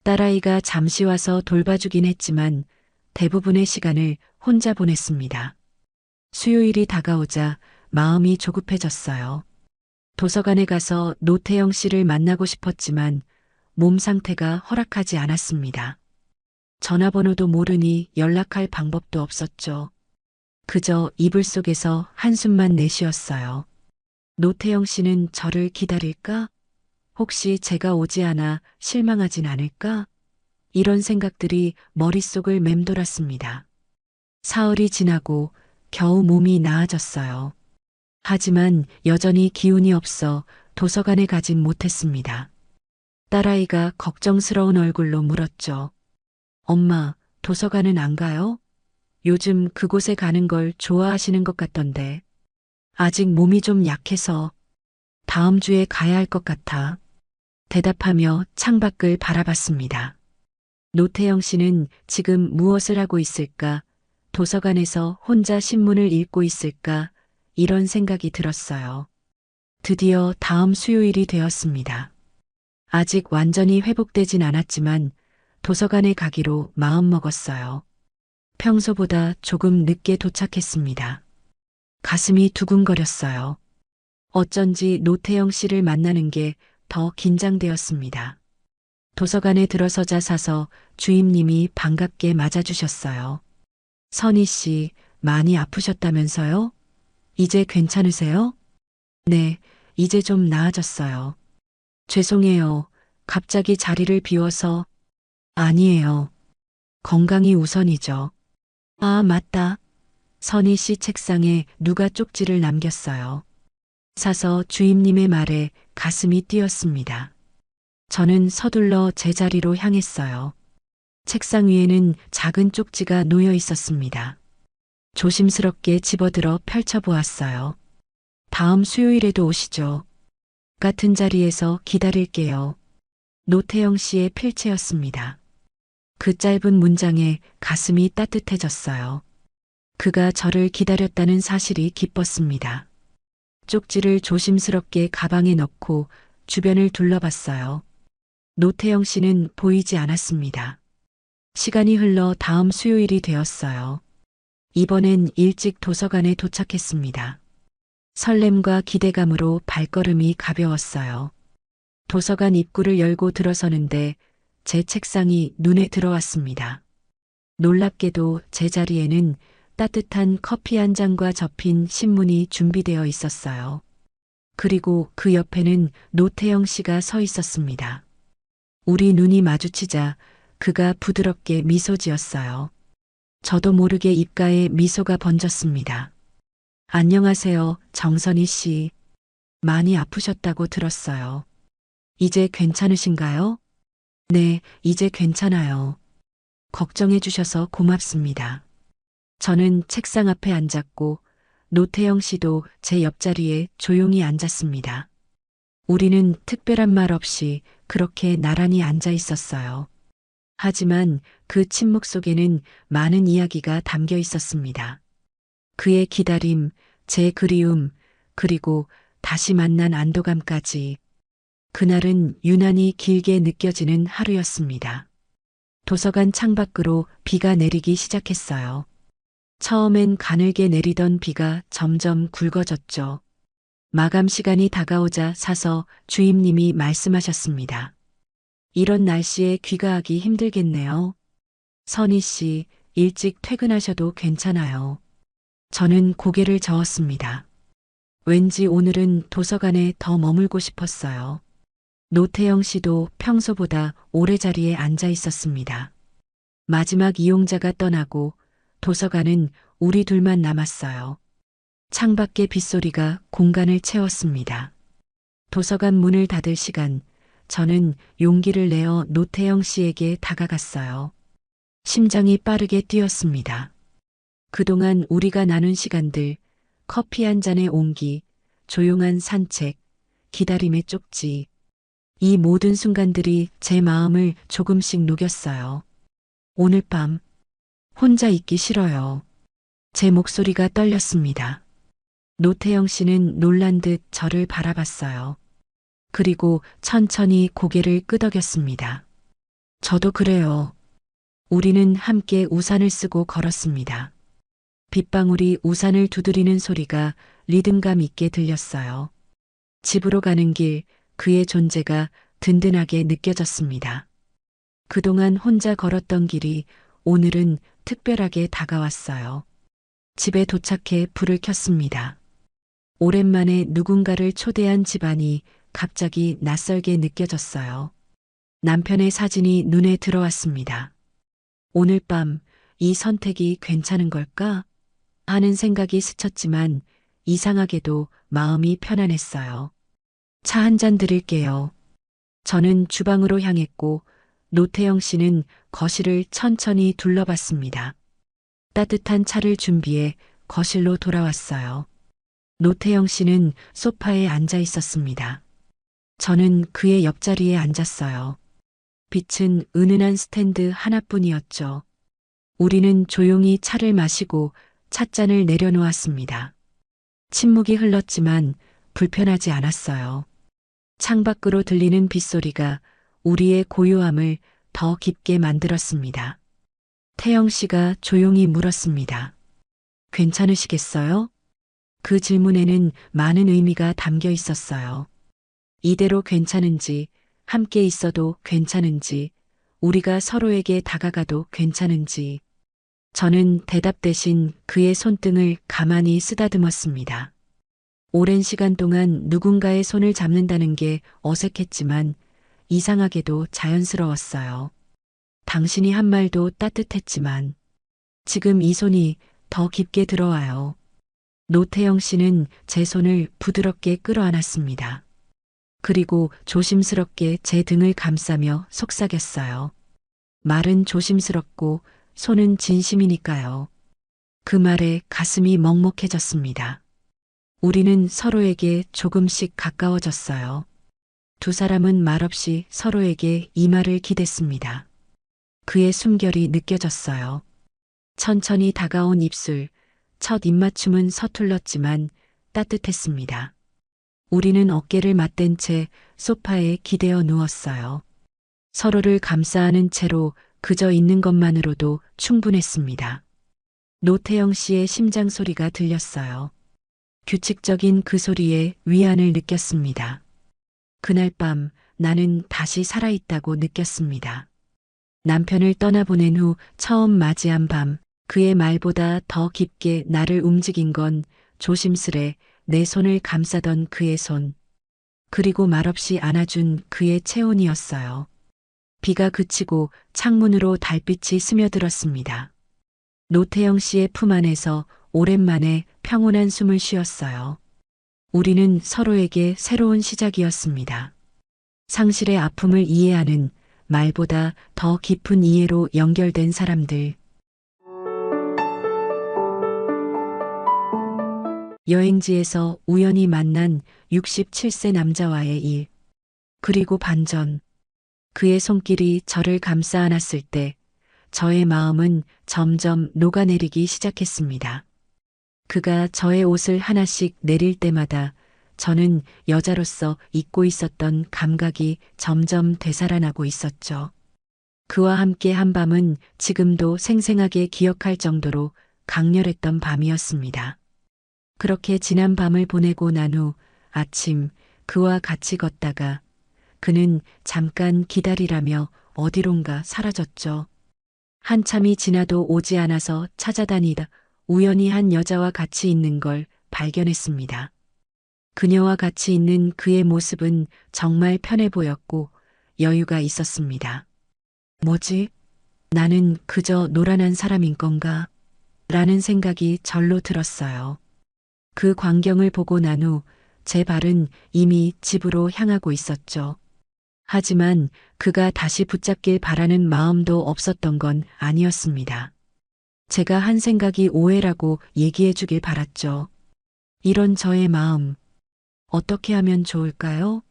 딸아이가 잠시 와서 돌봐주긴 했지만 대부분의 시간을 혼자 보냈습니다. 수요일이 다가오자 마음이 조급해졌어요. 도서관에 가서 노태영 씨를 만나고 싶었지만 몸 상태가 허락하지 않았습니다. 전화번호도 모르니 연락할 방법도 없었죠. 그저 이불 속에서 한숨만 내쉬었어요. 노태영 씨는 저를 기다릴까? 혹시 제가 오지 않아 실망하진 않을까? 이런 생각들이 머릿속을 맴돌았습니다. 사흘이 지나고 겨우 몸이 나아졌어요. 하지만 여전히 기운이 없어 도서관에 가진 못했습니다. 딸아이가 걱정스러운 얼굴로 물었죠. 엄마, 도서관은 안 가요? 요즘 그곳에 가는 걸 좋아하시는 것 같던데. 아직 몸이 좀 약해서 다음 주에 가야 할 것 같아. 대답하며 창밖을 바라봤습니다. 노태영 씨는 지금 무엇을 하고 있을까? 도서관에서 혼자 신문을 읽고 있을까? 이런 생각이 들었어요. 드디어 다음 수요일이 되었습니다. 아직 완전히 회복되진 않았지만 도서관에 가기로 마음먹었어요. 평소보다 조금 늦게 도착했습니다. 가슴이 두근거렸어요. 어쩐지 노태영 씨를 만나는 게 더 긴장되었습니다. 도서관에 들어서자 사서 주임님이 반갑게 맞아주셨어요. 선희 씨, 많이 아프셨다면서요? 이제 괜찮으세요? 네, 이제 좀 나아졌어요. 죄송해요. 갑자기 자리를 비워서. 아니에요. 건강이 우선이죠. 아, 맞다. 선희 씨 책상에 누가 쪽지를 남겼어요. 사서 주임님의 말에 가슴이 뛰었습니다. 저는 서둘러 제자리로 향했어요. 책상 위에는 작은 쪽지가 놓여 있었습니다. 조심스럽게 집어들어 펼쳐보았어요. 다음 수요일에도 오시죠. 같은 자리에서 기다릴게요. 노태영 씨의 필체였습니다. 그 짧은 문장에 가슴이 따뜻해졌어요. 그가 저를 기다렸다는 사실이 기뻤습니다. 쪽지를 조심스럽게 가방에 넣고 주변을 둘러봤어요. 노태영 씨는 보이지 않았습니다. 시간이 흘러 다음 수요일이 되었어요. 이번엔 일찍 도서관에 도착했습니다. 설렘과 기대감으로 발걸음이 가벼웠어요. 도서관 입구를 열고 들어서는데 제 책상이 눈에 들어왔습니다. 놀랍게도 제 자리에는 따뜻한 커피 한 잔과 접힌 신문이 준비되어 있었어요. 그리고 그 옆에는 노태영 씨가 서 있었습니다. 우리 눈이 마주치자 그가 부드럽게 미소 지었어요. 저도 모르게 입가에 미소가 번졌습니다. 안녕하세요, 정선희 씨. 많이 아프셨다고 들었어요. 이제 괜찮으신가요? 네, 이제 괜찮아요. 걱정해 주셔서 고맙습니다. 저는 책상 앞에 앉았고 노태영 씨도 제 옆자리에 조용히 앉았습니다. 우리는 특별한 말 없이 그렇게 나란히 앉아 있었어요. 하지만 그 침묵 속에는 많은 이야기가 담겨 있었습니다. 그의 기다림, 제 그리움, 그리고 다시 만난 안도감까지. 그날은 유난히 길게 느껴지는 하루였습니다. 도서관 창밖으로 비가 내리기 시작했어요. 처음엔 가늘게 내리던 비가 점점 굵어졌죠. 마감 시간이 다가오자 사서 주임님이 말씀하셨습니다. 이런 날씨에 귀가하기 힘들겠네요. 선희 씨, 일찍 퇴근하셔도 괜찮아요. 저는 고개를 저었습니다. 왠지 오늘은 도서관에 더 머물고 싶었어요. 노태영 씨도 평소보다 오래 자리에 앉아 있었습니다. 마지막 이용자가 떠나고 도서관은 우리 둘만 남았어요. 창밖의 빗소리가 공간을 채웠습니다. 도서관 문을 닫을 시간, 저는 용기를 내어 노태영 씨에게 다가갔어요. 심장이 빠르게 뛰었습니다. 그동안 우리가 나눈 시간들, 커피 한 잔의 온기, 조용한 산책, 기다림의 쪽지, 이 모든 순간들이 제 마음을 조금씩 녹였어요. 오늘 밤, 혼자 있기 싫어요. 제 목소리가 떨렸습니다. 노태영 씨는 놀란 듯 저를 바라봤어요. 그리고 천천히 고개를 끄덕였습니다. 저도 그래요. 우리는 함께 우산을 쓰고 걸었습니다. 빗방울이 우산을 두드리는 소리가 리듬감 있게 들렸어요. 집으로 가는 길, 그의 존재가 든든하게 느껴졌습니다. 그동안 혼자 걸었던 길이 오늘은 특별하게 다가왔어요. 집에 도착해 불을 켰습니다. 오랜만에 누군가를 초대한 집안이 갑자기 낯설게 느껴졌어요. 남편의 사진이 눈에 들어왔습니다. 오늘 밤 이 선택이 괜찮은 걸까? 하는 생각이 스쳤지만 이상하게도 마음이 편안했어요. 차 한 잔 드릴게요. 저는 주방으로 향했고 노태영 씨는 거실을 천천히 둘러봤습니다. 따뜻한 차를 준비해 거실로 돌아왔어요. 노태영 씨는 소파에 앉아 있었습니다. 저는 그의 옆자리에 앉았어요. 빛은 은은한 스탠드 하나뿐이었죠. 우리는 조용히 차를 마시고 찻잔을 내려놓았습니다. 침묵이 흘렀지만 불편하지 않았어요. 창밖으로 들리는 빗소리가 우리의 고요함을 더 깊게 만들었습니다. 태영 씨가 조용히 물었습니다. 괜찮으시겠어요? 그 질문에는 많은 의미가 담겨 있었어요. 이대로 괜찮은지, 함께 있어도 괜찮은지, 우리가 서로에게 다가가도 괜찮은지. 저는 대답 대신 그의 손등을 가만히 쓰다듬었습니다. 오랜 시간 동안 누군가의 손을 잡는다는 게 어색했지만 이상하게도 자연스러웠어요. 당신이 한 말도 따뜻했지만 지금 이 손이 더 깊게 들어와요. 노태영 씨는 제 손을 부드럽게 끌어안았습니다. 그리고 조심스럽게 제 등을 감싸며 속삭였어요. 말은 조심스럽고 손은 진심이니까요. 그 말에 가슴이 먹먹해졌습니다. 우리는 서로에게 조금씩 가까워졌어요. 두 사람은 말없이 서로에게 이 말을 기댔습니다. 그의 숨결이 느껴졌어요. 천천히 다가온 입술, 첫 입맞춤은 서툴렀지만 따뜻했습니다. 우리는 어깨를 맞댄 채 소파에 기대어 누웠어요. 서로를 감싸안은 채로 그저 있는 것만으로도 충분했습니다. 노태영 씨의 심장 소리가 들렸어요. 규칙적인 그 소리에 위안을 느꼈습니다. 그날 밤 나는 다시 살아있다고 느꼈습니다. 남편을 떠나보낸 후 처음 맞이한 밤, 그의 말보다 더 깊게 나를 움직인 건 조심스레 내 손을 감싸던 그의 손, 그리고 말없이 안아준 그의 체온이었어요. 비가 그치고 창문으로 달빛이 스며들었습니다. 노태영 씨의 품 안에서 오랜만에 평온한 숨을 쉬었어요. 우리는 서로에게 새로운 시작이었습니다. 상실의 아픔을 이해하는 말보다 더 깊은 이해로 연결된 사람들. 여행지에서 우연히 만난 67세 남자와의 일. 그리고 반전. 그의 손길이 저를 감싸 안았을 때 저의 마음은 점점 녹아내리기 시작했습니다. 그가 저의 옷을 하나씩 내릴 때마다 저는 여자로서 잊고 있었던 감각이 점점 되살아나고 있었죠. 그와 함께 한 밤은 지금도 생생하게 기억할 정도로 강렬했던 밤이었습니다. 그렇게 지난 밤을 보내고 난 후 아침 그와 같이 걷다가 그는 잠깐 기다리라며 어디론가 사라졌죠. 한참이 지나도 오지 않아서 찾아다니다 우연히 한 여자와 같이 있는 걸 발견했습니다. 그녀와 같이 있는 그의 모습은 정말 편해 보였고 여유가 있었습니다. 뭐지? 나는 그저 노란한 사람인 건가? 라는 생각이 절로 들었어요. 그 광경을 보고 난 후 제 발은 이미 집으로 향하고 있었죠. 하지만 그가 다시 붙잡길 바라는 마음도 없었던 건 아니었습니다. 제가 한 생각이 오해라고 얘기해 주길 바랐죠. 이런 저의 마음, 어떻게 하면 좋을까요?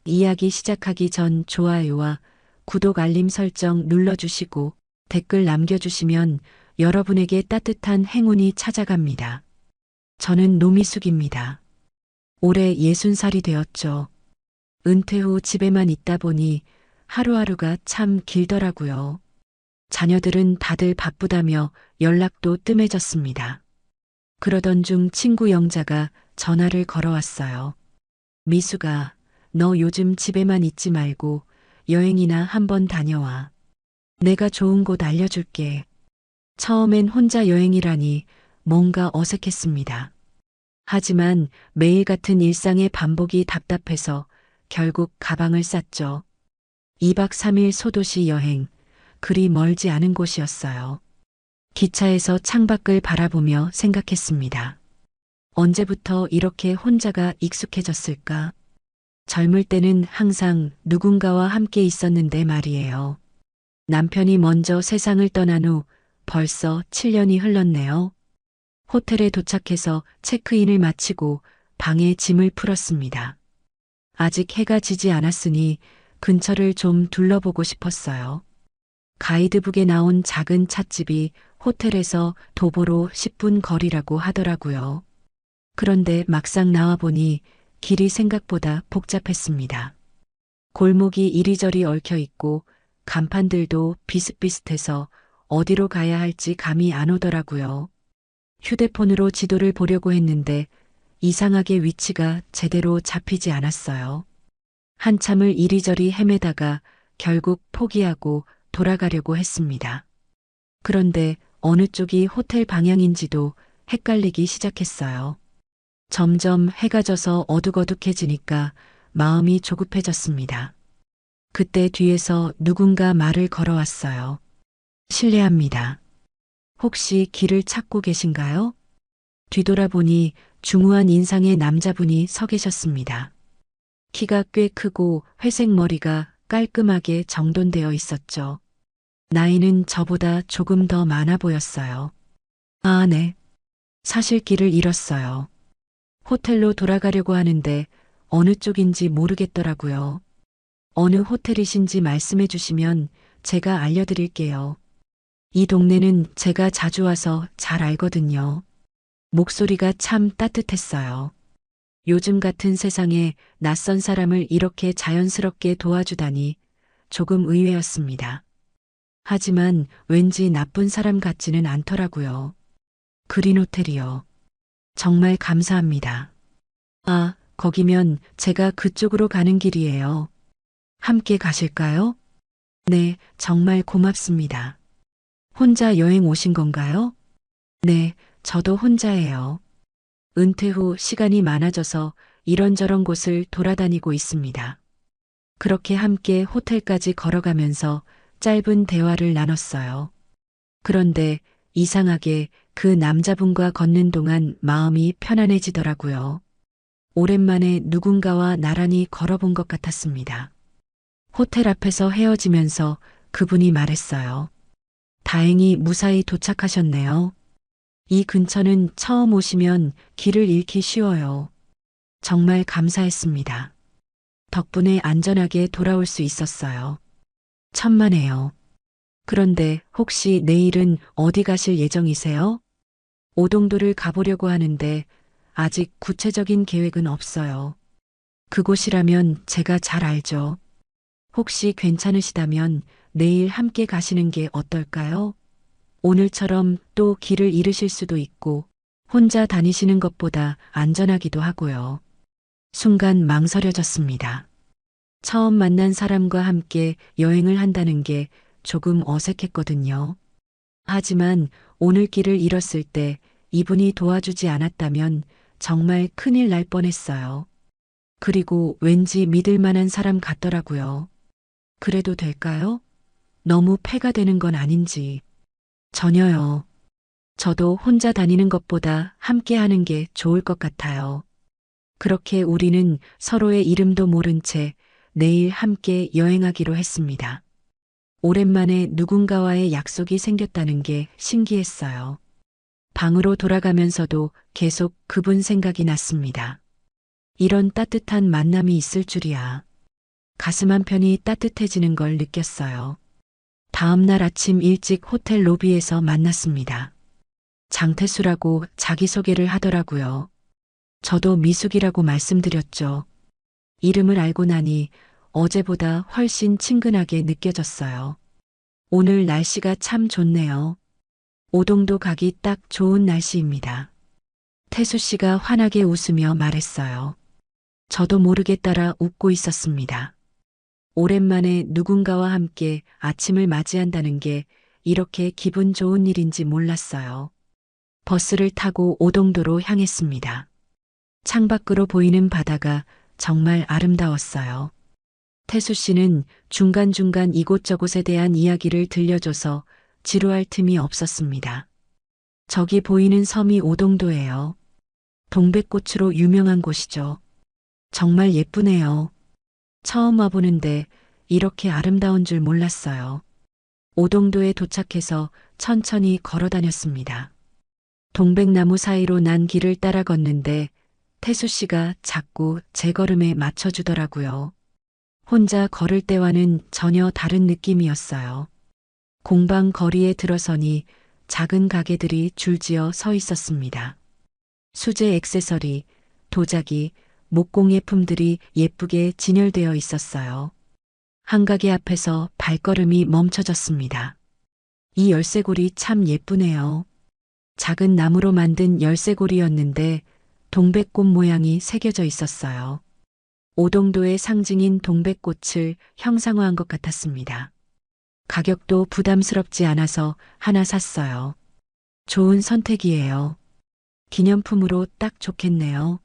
이야기 시작하기 전 좋아요와 구독 알림 설정 눌러주시고 댓글 남겨주시면 여러분에게 따뜻한 행운이 찾아갑니다. 저는 노미숙입니다. 올해 60살이 되었죠. 은퇴 후 집에만 있다 보니 하루하루가 참 길더라고요. 자녀들은 다들 바쁘다며 연락도 뜸해졌습니다. 그러던 중 친구 영자가 전화를 걸어왔어요. 미숙아, 너 요즘 집에만 있지 말고 여행이나 한번 다녀와. 내가 좋은 곳 알려줄게. 처음엔 혼자 여행이라니 뭔가 어색했습니다. 하지만 매일 같은 일상의 반복이 답답해서 결국 가방을 쌌죠. 2박 3일 소도시 여행, 그리 멀지 않은 곳이었어요. 기차에서 창밖을 바라보며 생각했습니다. 언제부터 이렇게 혼자가 익숙해졌을까? 젊을 때는 항상 누군가와 함께 있었는데 말이에요. 남편이 먼저 세상을 떠난 후 벌써 7년이 흘렀네요. 호텔에 도착해서 체크인을 마치고 방에 짐을 풀었습니다. 아직 해가 지지 않았으니 근처를 좀 둘러보고 싶었어요. 가이드북에 나온 작은 찻집이 호텔에서 도보로 10분 거리라고 하더라고요. 그런데 막상 나와보니 길이 생각보다 복잡했습니다. 골목이 이리저리 얽혀 있고 간판들도 비슷비슷해서 어디로 가야 할지 감이 안 오더라고요. 휴대폰으로 지도를 보려고 했는데 이상하게 위치가 제대로 잡히지 않았어요. 한참을 이리저리 헤매다가 결국 포기하고 돌아가려고 했습니다. 그런데 어느 쪽이 호텔 방향인지도 헷갈리기 시작했어요. 점점 해가 져서 어둑어둑해지니까 마음이 조급해졌습니다. 그때 뒤에서 누군가 말을 걸어왔어요. 실례합니다. 혹시 길을 찾고 계신가요? 뒤돌아보니 중후한 인상의 남자분이 서 계셨습니다. 키가 꽤 크고 회색 머리가 깔끔하게 정돈되어 있었죠. 나이는 저보다 조금 더 많아 보였어요. 아, 네. 사실 길을 잃었어요. 호텔로 돌아가려고 하는데 어느 쪽인지 모르겠더라고요. 어느 호텔이신지 말씀해 주시면 제가 알려드릴게요. 이 동네는 제가 자주 와서 잘 알거든요. 목소리가 참 따뜻했어요. 요즘 같은 세상에 낯선 사람을 이렇게 자연스럽게 도와주다니 조금 의외였습니다. 하지만 왠지 나쁜 사람 같지는 않더라고요. 그린 호텔이요. 정말 감사합니다. 아, 거기면 제가 그쪽으로 가는 길이에요. 함께 가실까요? 네, 정말 고맙습니다. 혼자 여행 오신 건가요? 네, 저도 혼자예요. 은퇴 후 시간이 많아져서 이런저런 곳을 돌아다니고 있습니다. 그렇게 함께 호텔까지 걸어가면서 짧은 대화를 나눴어요. 그런데 이상하게 그 남자분과 걷는 동안 마음이 편안해지더라고요. 오랜만에 누군가와 나란히 걸어본 것 같았습니다. 호텔 앞에서 헤어지면서 그분이 말했어요. 다행히 무사히 도착하셨네요. 이 근처는 처음 오시면 길을 잃기 쉬워요. 정말 감사했습니다. 덕분에 안전하게 돌아올 수 있었어요. 천만에요. 그런데 혹시 내일은 어디 가실 예정이세요? 오동도를 가보려고 하는데 아직 구체적인 계획은 없어요. 그곳이라면 제가 잘 알죠. 혹시 괜찮으시다면 내일 함께 가시는 게 어떨까요? 오늘처럼 또 길을 잃으실 수도 있고 혼자 다니시는 것보다 안전하기도 하고요. 순간 망설여졌습니다. 처음 만난 사람과 함께 여행을 한다는 게 조금 어색했거든요. 하지만 오늘 길을 잃었을 때 이분이 도와주지 않았다면 정말 큰일 날 뻔했어요. 그리고 왠지 믿을 만한 사람 같더라고요. 그래도 될까요? 너무 패가 되는 건 아닌지. 전혀요. 저도 혼자 다니는 것보다 함께 하는 게 좋을 것 같아요. 그렇게 우리는 서로의 이름도 모른 채 내일 함께 여행하기로 했습니다. 오랜만에 누군가와의 약속이 생겼다는 게 신기했어요. 방으로 돌아가면서도 계속 그분 생각이 났습니다. 이런 따뜻한 만남이 있을 줄이야. 가슴 한편이 따뜻해지는 걸 느꼈어요. 다음 날 아침 일찍 호텔 로비에서 만났습니다. 장태수라고 자기소개를 하더라고요. 저도 미숙이라고 말씀드렸죠. 이름을 알고 나니 어제보다 훨씬 친근하게 느껴졌어요. 오늘 날씨가 참 좋네요. 오동도 가기 딱 좋은 날씨입니다. 태수 씨가 환하게 웃으며 말했어요. 저도 모르게 따라 웃고 있었습니다. 오랜만에 누군가와 함께 아침을 맞이한다는 게 이렇게 기분 좋은 일인지 몰랐어요. 버스를 타고 오동도로 향했습니다. 창밖으로 보이는 바다가 정말 아름다웠어요. 태수 씨는 중간중간 이곳저곳에 대한 이야기를 들려줘서 지루할 틈이 없었습니다. 저기 보이는 섬이 오동도예요. 동백꽃으로 유명한 곳이죠. 정말 예쁘네요. 처음 와보는데 이렇게 아름다운 줄 몰랐어요. 오동도에 도착해서 천천히 걸어 다녔습니다. 동백나무 사이로 난 길을 따라 걷는데 태수 씨가 자꾸 제 걸음에 맞춰주더라고요. 혼자 걸을 때와는 전혀 다른 느낌이었어요. 공방 거리에 들어서니 작은 가게들이 줄지어 서 있었습니다. 수제 액세서리, 도자기, 목공예품들이 예쁘게 진열되어 있었어요. 한 가게 앞에서 발걸음이 멈춰졌습니다. 이 열쇠고리 참 예쁘네요. 작은 나무로 만든 열쇠고리였는데 동백꽃 모양이 새겨져 있었어요. 오동도의 상징인 동백꽃을 형상화한 것 같았습니다. 가격도 부담스럽지 않아서 하나 샀어요. 좋은 선택이에요. 기념품으로 딱 좋겠네요.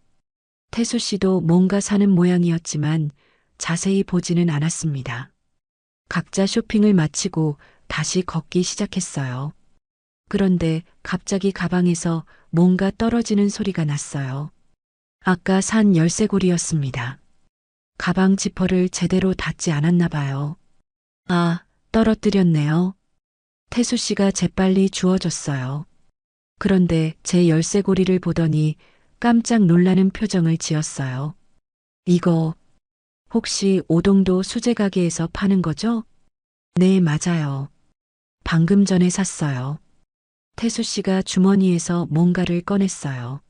태수 씨도 뭔가 사는 모양이었지만 자세히 보지는 않았습니다. 각자 쇼핑을 마치고 다시 걷기 시작했어요. 그런데 갑자기 가방에서 뭔가 떨어지는 소리가 났어요. 아까 산 열쇠고리였습니다. 가방 지퍼를 제대로 닫지 않았나 봐요. 아, 떨어뜨렸네요. 태수 씨가 재빨리 주워줬어요. 그런데 제 열쇠고리를 보더니 깜짝 놀라는 표정을 지었어요. 이거 혹시 오동도 수제 가게에서 파는 거죠? 네, 맞아요. 방금 전에 샀어요. 태수 씨가 주머니에서 뭔가를 꺼냈어요.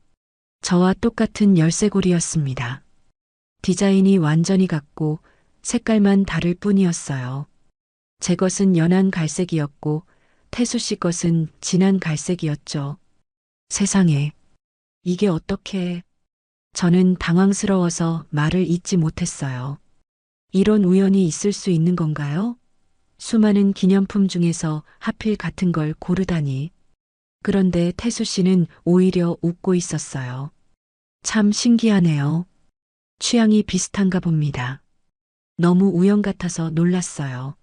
저와 똑같은 열쇠고리였습니다. 디자인이 완전히 같고 색깔만 다를 뿐이었어요. 제 것은 연한 갈색이었고 태수 씨 것은 진한 갈색이었죠. 세상에, 이게 어떻게... 저는 당황스러워서 말을 잇지 못했어요. 이런 우연이 있을 수 있는 건가요? 수많은 기념품 중에서 하필 같은 걸 고르다니. 그런데 태수 씨는 오히려 웃고 있었어요. 참 신기하네요. 취향이 비슷한가 봅니다. 너무 우연 같아서 놀랐어요.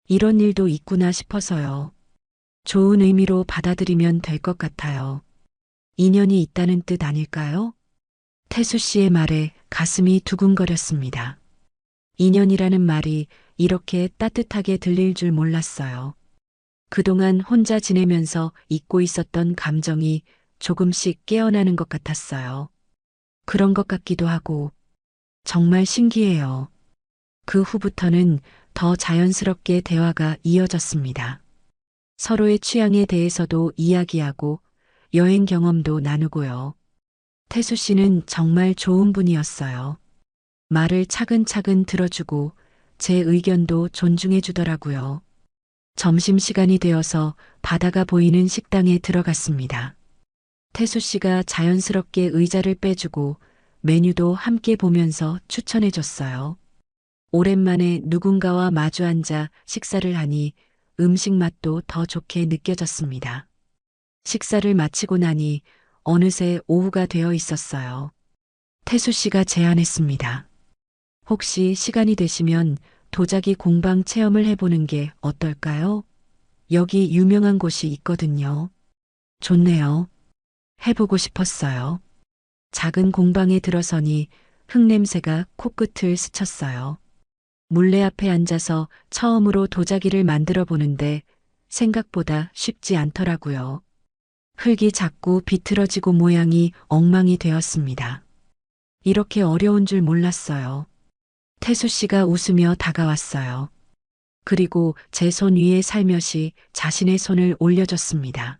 이런 일도 있구나 싶어서요. 좋은 의미로 받아들이면 될 것 같아요. 인연이 있다는 뜻 아닐까요? 태수 씨의 말에 가슴이 두근거렸습니다. 인연이라는 말이 이렇게 따뜻하게 들릴 줄 몰랐어요. 그동안 혼자 지내면서 잊고 있었던 감정이 조금씩 깨어나는 것 같았어요. 그런 것 같기도 하고 정말 신기해요. 그 후부터는 더 자연스럽게 대화가 이어졌습니다. 서로의 취향에 대해서도 이야기하고 여행 경험도 나누고요. 태수 씨는 정말 좋은 분이었어요. 말을 차근차근 들어주고 제 의견도 존중해 주더라고요. 점심시간이 되어서 바다가 보이는 식당에 들어갔습니다. 태수 씨가 자연스럽게 의자를 빼주고 메뉴도 함께 보면서 추천해 줬어요. 오랜만에 누군가와 마주 앉아 식사를 하니 음식 맛도 더 좋게 느껴졌습니다. 식사를 마치고 나니 어느새 오후가 되어 있었어요. 태수 씨가 제안했습니다. 혹시 시간이 되시면 도자기 공방 체험을 해보는 게 어떨까요? 여기 유명한 곳이 있거든요. 좋네요. 해보고 싶었어요. 작은 공방에 들어서니 흙냄새가 코끝을 스쳤어요. 물레 앞에 앉아서 처음으로 도자기를 만들어 보는데 생각보다 쉽지 않더라고요. 흙이 자꾸 비틀어지고 모양이 엉망이 되었습니다. 이렇게 어려운 줄 몰랐어요. 태수 씨가 웃으며 다가왔어요. 그리고 제 손 위에 살며시 자신의 손을 올려줬습니다.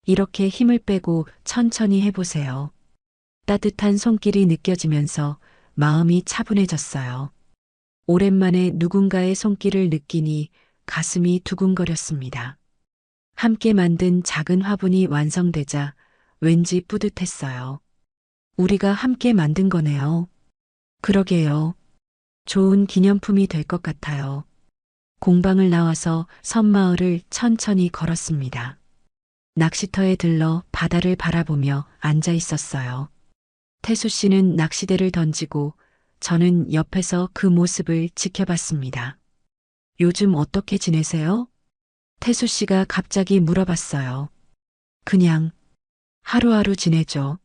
이렇게 힘을 빼고 천천히 해보세요. 따뜻한 손길이 느껴지면서 마음이 차분해졌어요. 오랜만에 누군가의 손길을 느끼니 가슴이 두근거렸습니다. 함께 만든 작은 화분이 완성되자 왠지 뿌듯했어요. 우리가 함께 만든 거네요. 그러게요. 좋은 기념품이 될 것 같아요. 공방을 나와서 섬마을을 천천히 걸었습니다. 낚시터에 들러 바다를 바라보며 앉아 있었어요. 태수 씨는 낚시대를 던지고 저는 옆에서 그 모습을 지켜봤습니다. 요즘 어떻게 지내세요? 태수 씨가 갑자기 물어봤어요. 그냥 하루하루 지내죠.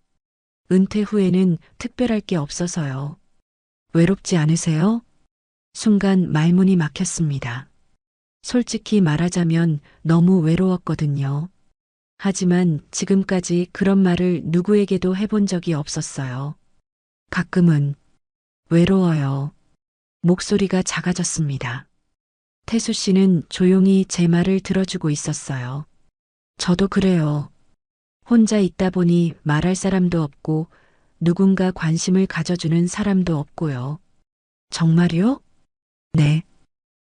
은퇴 후에는 특별할 게 없어서요. 외롭지 않으세요? 순간 말문이 막혔습니다. 솔직히 말하자면 너무 외로웠거든요. 하지만 지금까지 그런 말을 누구에게도 해본 적이 없었어요. 가끔은 외로워요. 목소리가 작아졌습니다. 태수 씨는 조용히 제 말을 들어주고 있었어요. 저도 그래요. 혼자 있다 보니 말할 사람도 없고 누군가 관심을 가져주는 사람도 없고요. 정말요? 네.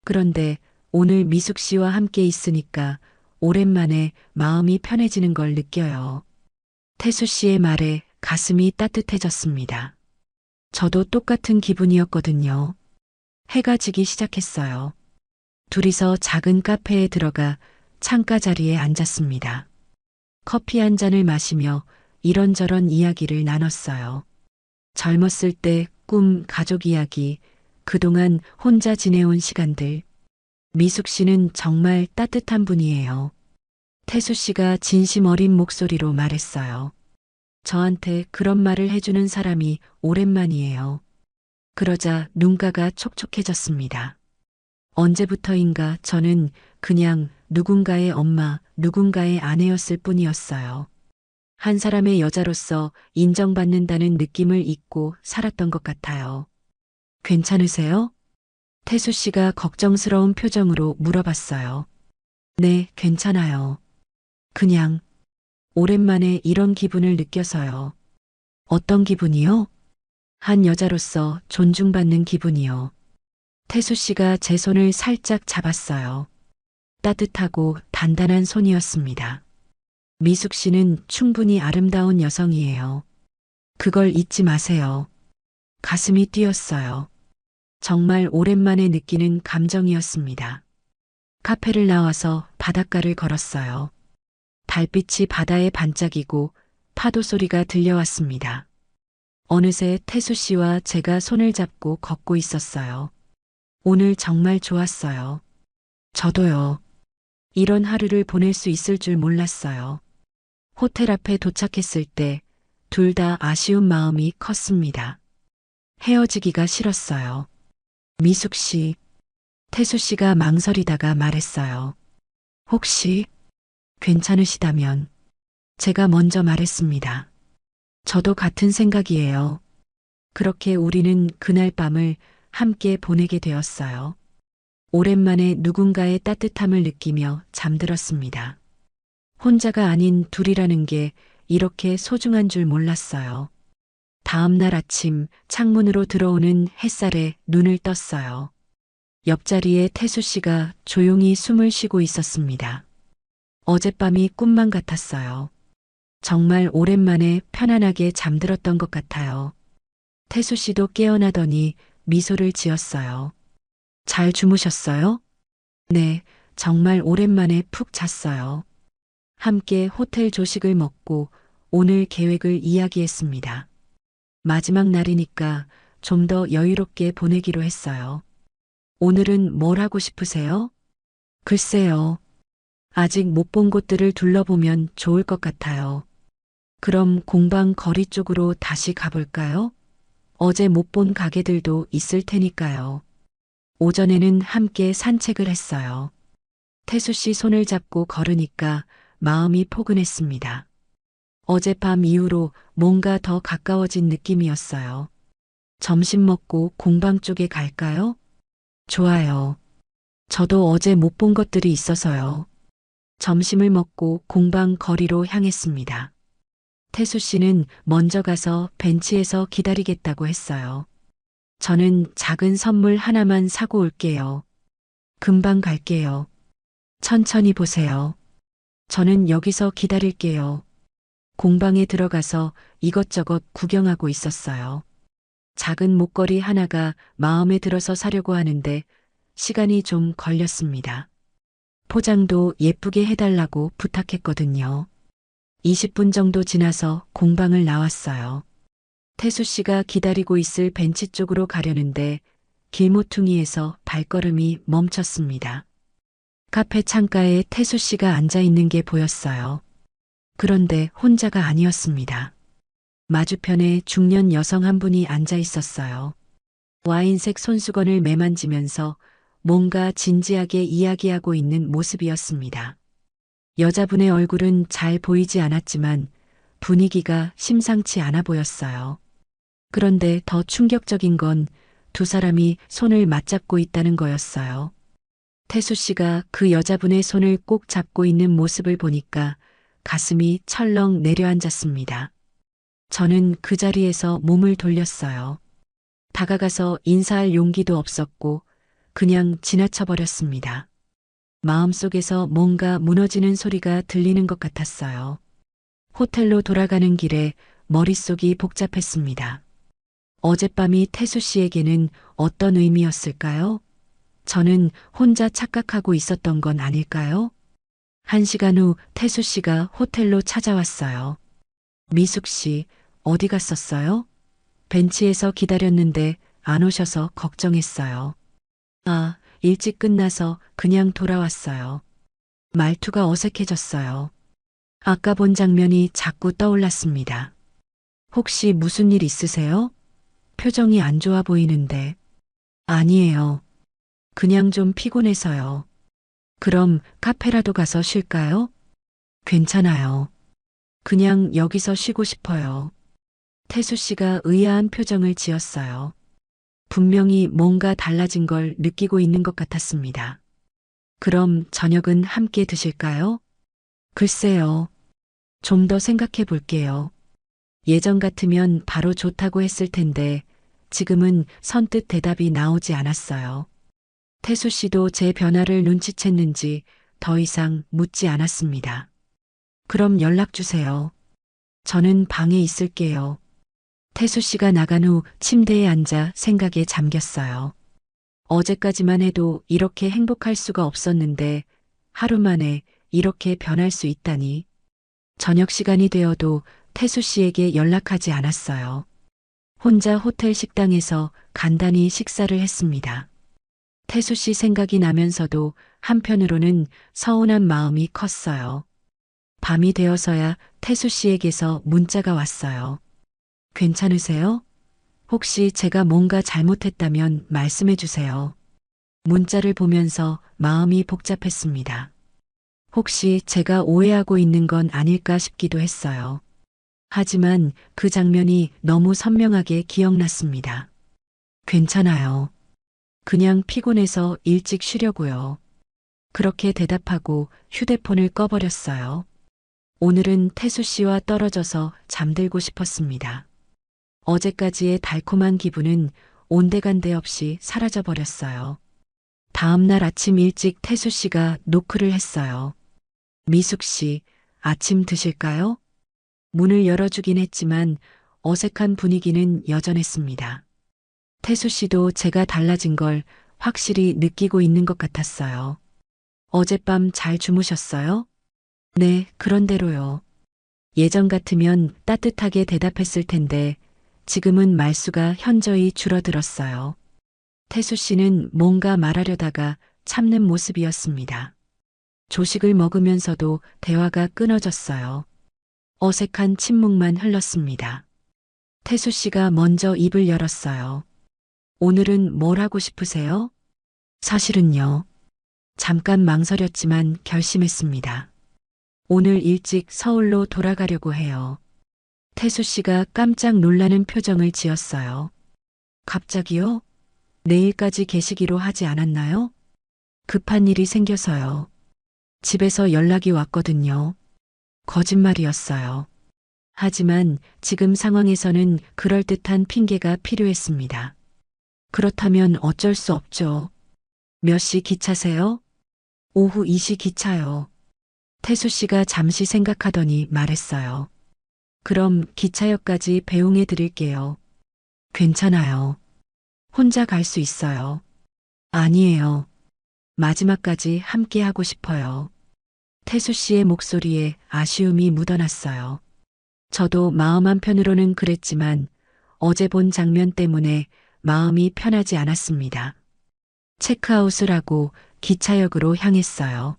그런데 오늘 미숙 씨와 함께 있으니까 오랜만에 마음이 편해지는 걸 느껴요. 태수 씨의 말에 가슴이 따뜻해졌습니다. 저도 똑같은 기분이었거든요. 해가 지기 시작했어요. 둘이서 작은 카페에 들어가 창가 자리에 앉았습니다. 커피 한 잔을 마시며 이런저런 이야기를 나눴어요. 젊었을 때 꿈, 가족 이야기, 그동안 혼자 지내온 시간들. 미숙 씨는 정말 따뜻한 분이에요. 태수 씨가 진심 어린 목소리로 말했어요. 저한테 그런 말을 해주는 사람이 오랜만이에요. 그러자 눈가가 촉촉해졌습니다. 언제부터인가 저는 그냥 누군가의 엄마, 누군가의 아내였을 뿐이었어요. 한 사람의 여자로서 인정받는다는 느낌을 잊고 살았던 것 같아요. 괜찮으세요? 태수 씨가 걱정스러운 표정으로 물어봤어요. 네, 괜찮아요. 그냥 오랜만에 이런 기분을 느껴서요. 어떤 기분이요? 한 여자로서 존중받는 기분이요. 태수 씨가 제 손을 살짝 잡았어요. 따뜻하고 단단한 손이었습니다. 미숙 씨는 충분히 아름다운 여성이에요. 그걸 잊지 마세요. 가슴이 뛰었어요. 정말 오랜만에 느끼는 감정이었습니다. 카페를 나와서 바닷가를 걸었어요. 달빛이 바다에 반짝이고 파도 소리가 들려왔습니다. 어느새 태수 씨와 제가 손을 잡고 걷고 있었어요. 오늘 정말 좋았어요. 저도요. 이런 하루를 보낼 수 있을 줄 몰랐어요. 호텔 앞에 도착했을 때 둘 다 아쉬운 마음이 컸습니다. 헤어지기가 싫었어요. 미숙 씨, 태수 씨가 망설이다가 말했어요. 혹시 괜찮으시다면 제가 먼저 말했습니다. 저도 같은 생각이에요. 그렇게 우리는 그날 밤을 함께 보내게 되었어요. 오랜만에 누군가의 따뜻함을 느끼며 잠들었습니다. 혼자가 아닌 둘이라는 게 이렇게 소중한 줄 몰랐어요. 다음 날 아침 창문으로 들어오는 햇살에 눈을 떴어요. 옆자리에 태수 씨가 조용히 숨을 쉬고 있었습니다. 어젯밤이 꿈만 같았어요. 정말 오랜만에 편안하게 잠들었던 것 같아요. 태수 씨도 깨어나더니 미소를 지었어요. 잘 주무셨어요? 네, 정말 오랜만에 푹 잤어요. 함께 호텔 조식을 먹고 오늘 계획을 이야기했습니다. 마지막 날이니까 좀 더 여유롭게 보내기로 했어요. 오늘은 뭘 하고 싶으세요? 글쎄요. 아직 못 본 곳들을 둘러보면 좋을 것 같아요. 그럼 공방 거리 쪽으로 다시 가볼까요? 어제 못 본 가게들도 있을 테니까요. 오전에는 함께 산책을 했어요. 태수 씨 손을 잡고 걸으니까 마음이 포근했습니다. 어젯밤 이후로 뭔가 더 가까워진 느낌이었어요. 점심 먹고 공방 쪽에 갈까요? 좋아요. 저도 어제 못 본 것들이 있어서요. 점심을 먹고 공방 거리로 향했습니다. 태수 씨는 먼저 가서 벤치에서 기다리겠다고 했어요. 저는 작은 선물 하나만 사고 올게요. 금방 갈게요. 천천히 보세요. 저는 여기서 기다릴게요. 공방에 들어가서 이것저것 구경하고 있었어요. 작은 목걸이 하나가 마음에 들어서 사려고 하는데 시간이 좀 걸렸습니다. 포장도 예쁘게 해달라고 부탁했거든요. 20분 정도 지나서 공방을 나왔어요. 태수 씨가 기다리고 있을 벤치 쪽으로 가려는데 길모퉁이에서 발걸음이 멈췄습니다. 카페 창가에 태수 씨가 앉아 있는 게 보였어요. 그런데 혼자가 아니었습니다. 맞은편에 중년 여성 한 분이 앉아 있었어요. 와인색 손수건을 매만지면서 뭔가 진지하게 이야기하고 있는 모습이었습니다. 여자분의 얼굴은 잘 보이지 않았지만 분위기가 심상치 않아 보였어요. 그런데 더 충격적인 건 두 사람이 손을 맞잡고 있다는 거였어요. 태수 씨가 그 여자분의 손을 꼭 잡고 있는 모습을 보니까 가슴이 철렁 내려앉았습니다. 저는 그 자리에서 몸을 돌렸어요. 다가가서 인사할 용기도 없었고 그냥 지나쳐 버렸습니다. 마음속에서 뭔가 무너지는 소리가 들리는 것 같았어요. 호텔로 돌아가는 길에 머릿속이 복잡했습니다. 어젯밤이 태수 씨에게는 어떤 의미였을까요? 저는 혼자 착각하고 있었던 건 아닐까요? 1시간 후 태수 씨가 호텔로 찾아왔어요. 미숙 씨, 어디 갔었어요? 벤치에서 기다렸는데 안 오셔서 걱정했어요. 아, 일찍 끝나서 그냥 돌아왔어요. 말투가 어색해졌어요. 아까 본 장면이 자꾸 떠올랐습니다. 혹시 무슨 일 있으세요? 표정이 안 좋아 보이는데. 아니에요. 그냥 좀 피곤해서요. 그럼 카페라도 가서 쉴까요? 괜찮아요. 그냥 여기서 쉬고 싶어요. 태수 씨가 의아한 표정을 지었어요. 분명히 뭔가 달라진 걸 느끼고 있는 것 같았습니다. 그럼 저녁은 함께 드실까요? 글쎄요. 좀 더 생각해 볼게요. 예전 같으면 바로 좋다고 했을 텐데 지금은 선뜻 대답이 나오지 않았어요. 태수 씨도 제 변화를 눈치챘는지 더 이상 묻지 않았습니다. 그럼 연락 주세요. 저는 방에 있을게요. 태수 씨가 나간 후 침대에 앉아 생각에 잠겼어요. 어제까지만 해도 이렇게 행복할 수가 없었는데 하루 만에 이렇게 변할 수 있다니. 저녁 시간이 되어도 태수 씨에게 연락하지 않았어요. 혼자 호텔 식당에서 간단히 식사를 했습니다. 태수 씨 생각이 나면서도 한편으로는 서운한 마음이 컸어요. 밤이 되어서야 태수 씨에게서 문자가 왔어요. 괜찮으세요? 혹시 제가 뭔가 잘못했다면 말씀해 주세요. 문자를 보면서 마음이 복잡했습니다. 혹시 제가 오해하고 있는 건 아닐까 싶기도 했어요. 하지만 그 장면이 너무 선명하게 기억났습니다. 괜찮아요. 그냥 피곤해서 일찍 쉬려고요. 그렇게 대답하고 휴대폰을 꺼버렸어요. 오늘은 태수 씨와 떨어져서 잠들고 싶었습니다. 어제까지의 달콤한 기분은 온데간데 없이 사라져버렸어요. 다음 날 아침 일찍 태수 씨가 노크를 했어요. 미숙 씨, 아침 드실까요? 문을 열어주긴 했지만 어색한 분위기는 여전했습니다. 태수 씨도 제가 달라진 걸 확실히 느끼고 있는 것 같았어요. 어젯밤 잘 주무셨어요? 네, 그런대로요. 예전 같으면 따뜻하게 대답했을 텐데 지금은 말수가 현저히 줄어들었어요. 태수 씨는 뭔가 말하려다가 참는 모습이었습니다. 조식을 먹으면서도 대화가 끊어졌어요. 어색한 침묵만 흘렀습니다. 태수 씨가 먼저 입을 열었어요. 오늘은 뭘 하고 싶으세요? 사실은요. 잠깐 망설였지만 결심했습니다. 오늘 일찍 서울로 돌아가려고 해요. 태수 씨가 깜짝 놀라는 표정을 지었어요. 갑자기요? 내일까지 계시기로 하지 않았나요? 급한 일이 생겨서요. 집에서 연락이 왔거든요. 거짓말이었어요. 하지만 지금 상황에서는 그럴듯한 핑계가 필요했습니다. 그렇다면 어쩔 수 없죠. 몇 시 기차세요? 오후 2시 기차요. 태수 씨가 잠시 생각하더니 말했어요. 그럼 기차역까지 배웅해 드릴게요. 괜찮아요. 혼자 갈 수 있어요. 아니에요. 마지막까지 함께 하고 싶어요. 태수 씨의 목소리에 아쉬움이 묻어났어요. 저도 마음 한편으로는 그랬지만 어제 본 장면 때문에 마음이 편하지 않았습니다. 체크아웃을 하고 기차역으로 향했어요.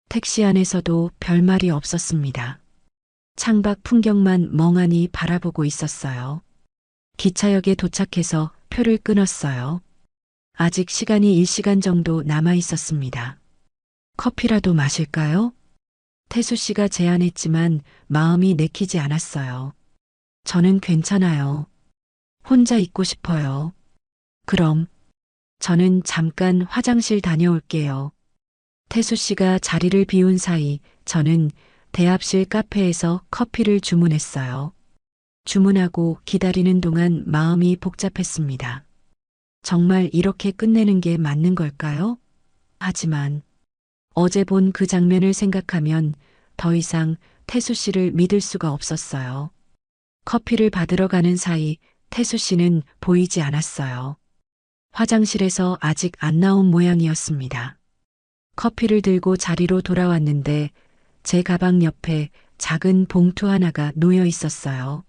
택시 안에서도 별말이 없었습니다. 창밖 풍경만 멍하니 바라보고 있었어요. 기차역에 도착해서 표를 끊었어요. 아직 시간이 1시간 정도 남아 있었습니다. 커피라도 마실까요? 태수 씨가 제안했지만 마음이 내키지 않았어요. 저는 괜찮아요. 혼자 있고 싶어요. 그럼 저는 잠깐 화장실 다녀올게요. 태수 씨가 자리를 비운 사이 저는 대합실 카페에서 커피를 주문했어요. 주문하고 기다리는 동안 마음이 복잡했습니다. 정말 이렇게 끝내는 게 맞는 걸까요? 하지만 어제 본 그 장면을 생각하면 더 이상 태수 씨를 믿을 수가 없었어요. 커피를 받으러 가는 사이 태수 씨는 보이지 않았어요. 화장실에서 아직 안 나온 모양이었습니다. 커피를 들고 자리로 돌아왔는데 제 가방 옆에 작은 봉투 하나가 놓여 있었어요.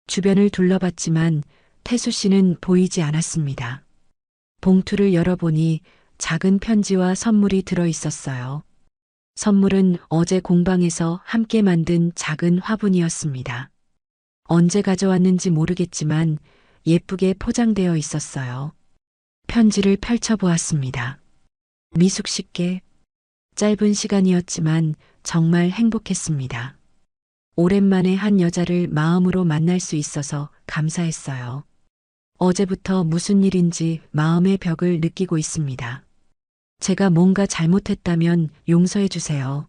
주변을 둘러봤지만 태수 씨는 보이지 않았습니다. 봉투를 열어보니 작은 편지와 선물이 들어 있었어요. 선물은 어제 공방에서 함께 만든 작은 화분이었습니다. 언제 가져왔는지 모르겠지만 예쁘게 포장되어 있었어요. 편지를 펼쳐보았습니다. 미숙 씨께 짧은 시간이었지만 정말 행복했습니다. 오랜만에 한 여자를 마음으로 만날 수 있어서 감사했어요. 어제부터 무슨 일인지 마음의 벽을 느끼고 있습니다. 제가 뭔가 잘못했다면 용서해 주세요.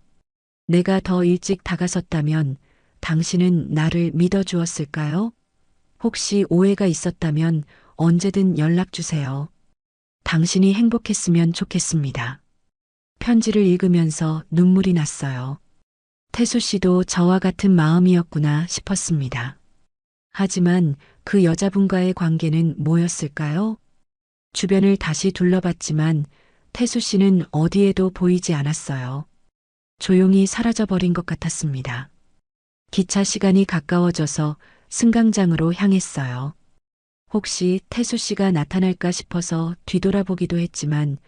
내가 더 일찍 다가섰다면 당신은 나를 믿어주었을까요? 혹시 오해가 있었다면 언제든 연락 주세요. 당신이 행복했으면 좋겠습니다. 편지를 읽으면서 눈물이 났어요. 태수 씨도 저와 같은 마음이었구나 싶었습니다. 하지만 그 여자분과의 관계는 뭐였을까요? 주변을 다시 둘러봤지만 태수 씨는 어디에도 보이지 않았어요. 조용히 사라져버린 것 같았습니다. 기차 시간이 가까워져서 승강장으로 향했어요. 혹시 태수 씨가 나타날까 싶어서 뒤돌아보기도 했지만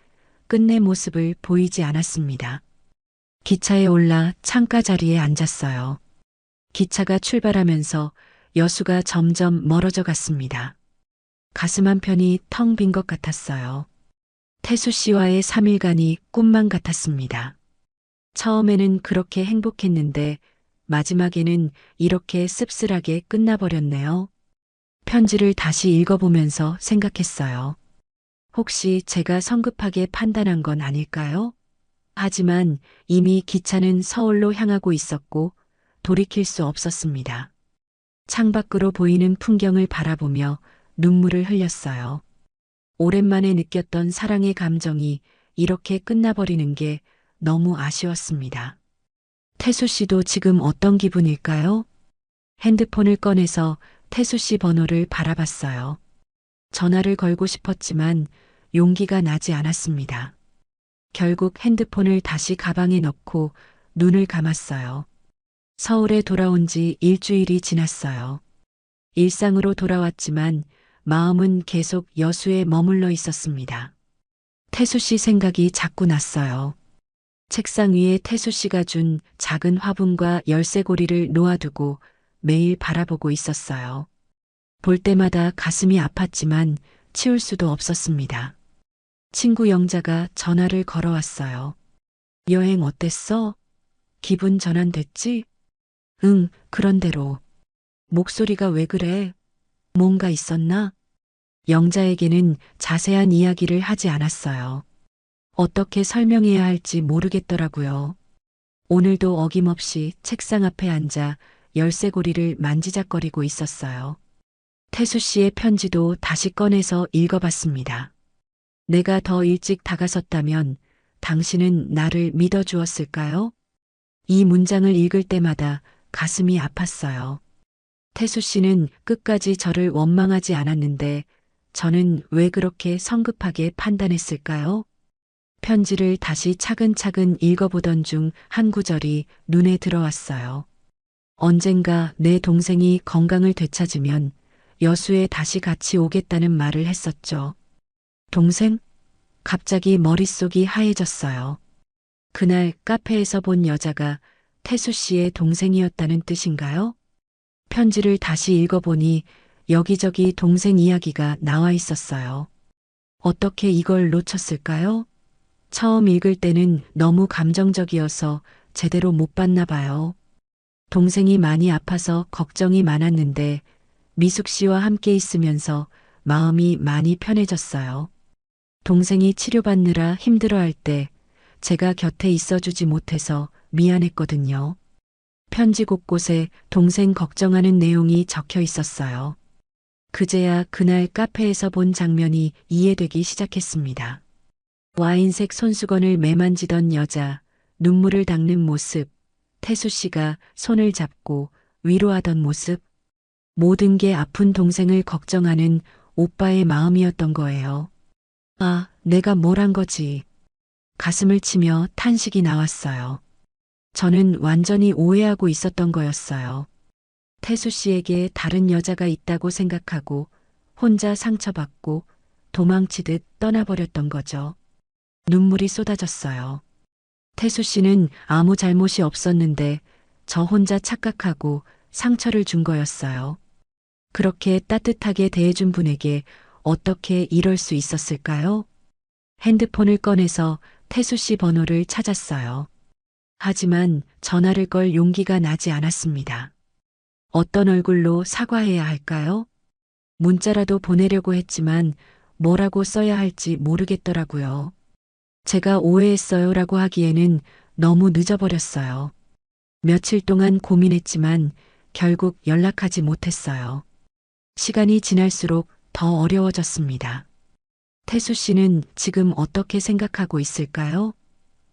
끝내 모습을 보이지 않았습니다. 기차에 올라 창가 자리에 앉았어요. 기차가 출발하면서 여수가 점점 멀어져 갔습니다. 가슴 한편이 텅 빈 것 같았어요. 태수 씨와의 3일간이 꿈만 같았습니다. 처음에는 그렇게 행복했는데 마지막에는 이렇게 씁쓸하게 끝나버렸네요. 편지를 다시 읽어보면서 생각했어요. 혹시 제가 성급하게 판단한 건 아닐까요? 하지만 이미 기차는 서울로 향하고 있었고 돌이킬 수 없었습니다. 창밖으로 보이는 풍경을 바라보며 눈물을 흘렸어요. 오랜만에 느꼈던 사랑의 감정이 이렇게 끝나버리는 게 너무 아쉬웠습니다. 태수 씨도 지금 어떤 기분일까요? 핸드폰을 꺼내서 태수 씨 번호를 바라봤어요. 전화를 걸고 싶었지만 용기가 나지 않았습니다. 결국 핸드폰을 다시 가방에 넣고 눈을 감았어요. 서울에 돌아온 지 일주일이 지났어요. 일상으로 돌아왔지만 마음은 계속 여수에 머물러 있었습니다. 태수 씨 생각이 자꾸 났어요. 책상 위에 태수 씨가 준 작은 화분과 열쇠고리를 놓아두고 매일 바라보고 있었어요. 볼 때마다 가슴이 아팠지만 치울 수도 없었습니다. 친구 영자가 전화를 걸어왔어요. 여행 어땠어? 기분 전환됐지? 응, 그런대로. 목소리가 왜 그래? 뭔가 있었나? 영자에게는 자세한 이야기를 하지 않았어요. 어떻게 설명해야 할지 모르겠더라고요. 오늘도 어김없이 책상 앞에 앉아 열쇠고리를 만지작거리고 있었어요. 태수 씨의 편지도 다시 꺼내서 읽어봤습니다. 내가 더 일찍 다가섰다면 당신은 나를 믿어주었을까요? 이 문장을 읽을 때마다 가슴이 아팠어요. 태수 씨는 끝까지 저를 원망하지 않았는데 저는 왜 그렇게 성급하게 판단했을까요? 편지를 다시 차근차근 읽어보던 중 한 구절이 눈에 들어왔어요. 언젠가 내 동생이 건강을 되찾으면 여수에 다시 같이 오겠다는 말을 했었죠. 동생? 갑자기 머릿속이 하얘졌어요. 그날 카페에서 본 여자가 태수 씨의 동생이었다는 뜻인가요? 편지를 다시 읽어보니 여기저기 동생 이야기가 나와 있었어요. 어떻게 이걸 놓쳤을까요? 처음 읽을 때는 너무 감정적이어서 제대로 못 봤나 봐요. 동생이 많이 아파서 걱정이 많았는데 미숙 씨와 함께 있으면서 마음이 많이 편해졌어요. 동생이 치료받느라 힘들어할 때 제가 곁에 있어주지 못해서 미안했거든요. 편지 곳곳에 동생 걱정하는 내용이 적혀 있었어요. 그제야 그날 카페에서 본 장면이 이해되기 시작했습니다. 와인색 손수건을 매만지던 여자, 눈물을 닦는 모습, 태수 씨가 손을 잡고 위로하던 모습, 모든 게 아픈 동생을 걱정하는 오빠의 마음이었던 거예요. 아, 내가 뭘 한 거지. 가슴을 치며 탄식이 나왔어요. 저는 완전히 오해하고 있었던 거였어요. 태수 씨에게 다른 여자가 있다고 생각하고 혼자 상처받고 도망치듯 떠나버렸던 거죠. 눈물이 쏟아졌어요. 태수 씨는 아무 잘못이 없었는데 저 혼자 착각하고 상처를 준 거였어요. 그렇게 따뜻하게 대해준 분에게 어떻게 이럴 수 있었을까요? 핸드폰을 꺼내서 태수 씨 번호를 찾았어요. 하지만 전화를 걸 용기가 나지 않았습니다. 어떤 얼굴로 사과해야 할까요? 문자라도 보내려고 했지만 뭐라고 써야 할지 모르겠더라고요. 제가 오해했어요라고 하기에는 너무 늦어버렸어요. 며칠 동안 고민했지만 결국 연락하지 못했어요. 시간이 지날수록 더 어려워졌습니다. 태수 씨는 지금 어떻게 생각하고 있을까요?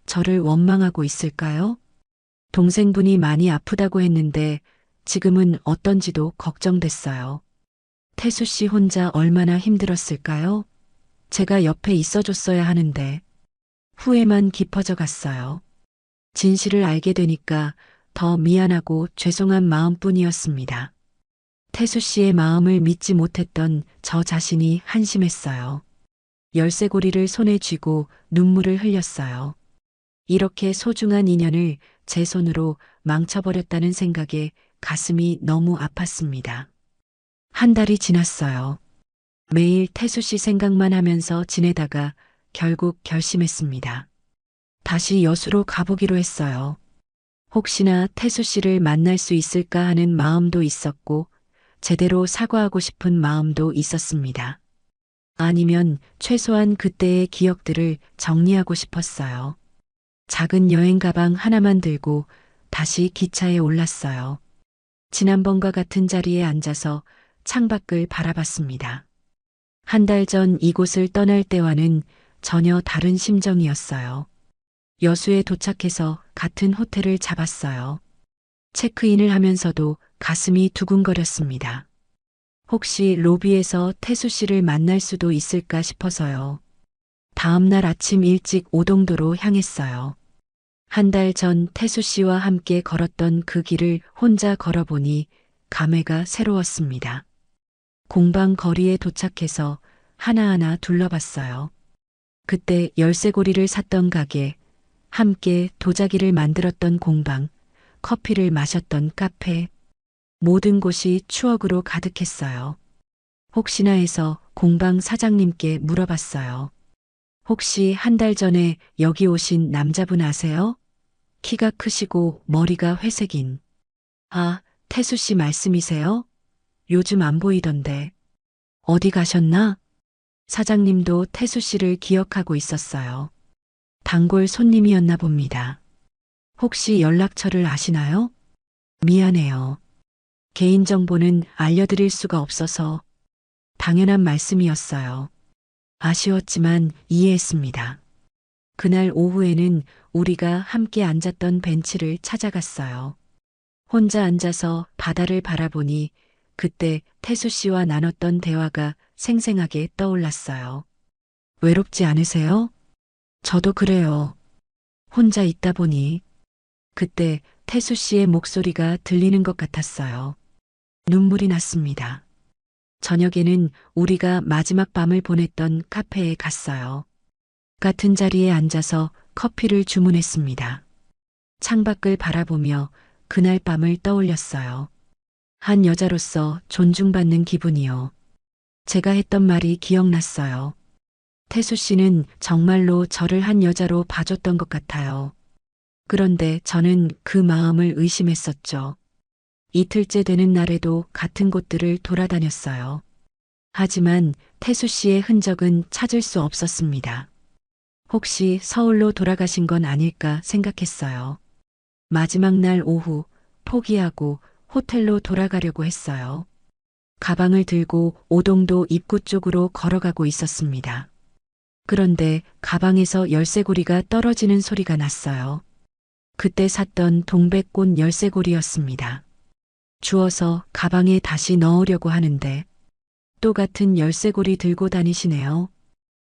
저를 원망하고 있을까요? 동생분이 많이 아프다고 했는데 지금은 어떤지도 걱정됐어요. 태수 씨 혼자 얼마나 힘들었을까요? 제가 옆에 있어줬어야 하는데 후회만 깊어져 갔어요. 진실을 알게 되니까 더 미안하고 죄송한 마음뿐이었습니다. 태수 씨의 마음을 믿지 못했던 저 자신이 한심했어요. 열쇠고리를 손에 쥐고 눈물을 흘렸어요. 이렇게 소중한 인연을 제 손으로 망쳐버렸다는 생각에 가슴이 너무 아팠습니다. 한 달이 지났어요. 매일 태수 씨 생각만 하면서 지내다가 결국 결심했습니다. 다시 여수로 가보기로 했어요. 혹시나 태수 씨를 만날 수 있을까 하는 마음도 있었고 제대로 사과하고 싶은 마음도 있었습니다. 아니면 최소한 그때의 기억들을 정리하고 싶었어요. 작은 여행 가방 하나만 들고 다시 기차에 올랐어요. 지난번과 같은 자리에 앉아서 창밖을 바라봤습니다. 한 달 전 이곳을 떠날 때와는 전혀 다른 심정이었어요. 여수에 도착해서 같은 호텔을 잡았어요. 체크인을 하면서도 가슴이 두근거렸습니다. 혹시 로비에서 태수 씨를 만날 수도 있을까 싶어서요. 다음 날 아침 일찍 오동도로 향했어요. 한 달 전 태수 씨와 함께 걸었던 그 길을 혼자 걸어보니 감회가 새로웠습니다. 공방 거리에 도착해서 하나하나 둘러봤어요. 그때 열쇠고리를 샀던 가게, 함께 도자기를 만들었던 공방, 커피를 마셨던 카페, 모든 곳이 추억으로 가득했어요. 혹시나 해서 공방 사장님께 물어봤어요. 혹시 한 달 전에 여기 오신 남자분 아세요? 키가 크시고 머리가 회색인. 아, 태수 씨 말씀이세요? 요즘 안 보이던데. 어디 가셨나? 사장님도 태수 씨를 기억하고 있었어요. 단골 손님이었나 봅니다. 혹시 연락처를 아시나요? 미안해요. 개인정보는 알려드릴 수가 없어서 당연한 말씀이었어요. 아쉬웠지만 이해했습니다. 그날 오후에는 우리가 함께 앉았던 벤치를 찾아갔어요. 혼자 앉아서 바다를 바라보니 그때 태수 씨와 나눴던 대화가 생생하게 떠올랐어요. 외롭지 않으세요? 저도 그래요. 혼자 있다 보니 그때 태수 씨의 목소리가 들리는 것 같았어요. 눈물이 났습니다. 저녁에는 우리가 마지막 밤을 보냈던 카페에 갔어요. 같은 자리에 앉아서 커피를 주문했습니다. 창밖을 바라보며 그날 밤을 떠올렸어요. 한 여자로서 존중받는 기분이요. 제가 했던 말이 기억났어요. 태수 씨는 정말로 저를 한 여자로 봐줬던 것 같아요. 그런데 저는 그 마음을 의심했었죠. 이틀째 되는 날에도 같은 곳들을 돌아다녔어요. 하지만 태수 씨의 흔적은 찾을 수 없었습니다. 혹시 서울로 돌아가신 건 아닐까 생각했어요. 마지막 날 오후 포기하고 호텔로 돌아가려고 했어요. 가방을 들고 오동도 입구 쪽으로 걸어가고 있었습니다. 그런데 가방에서 열쇠고리가 떨어지는 소리가 났어요. 그때 샀던 동백꽃 열쇠고리였습니다. 주워서 가방에 다시 넣으려고 하는데 또 같은 열쇠고리 들고 다니시네요.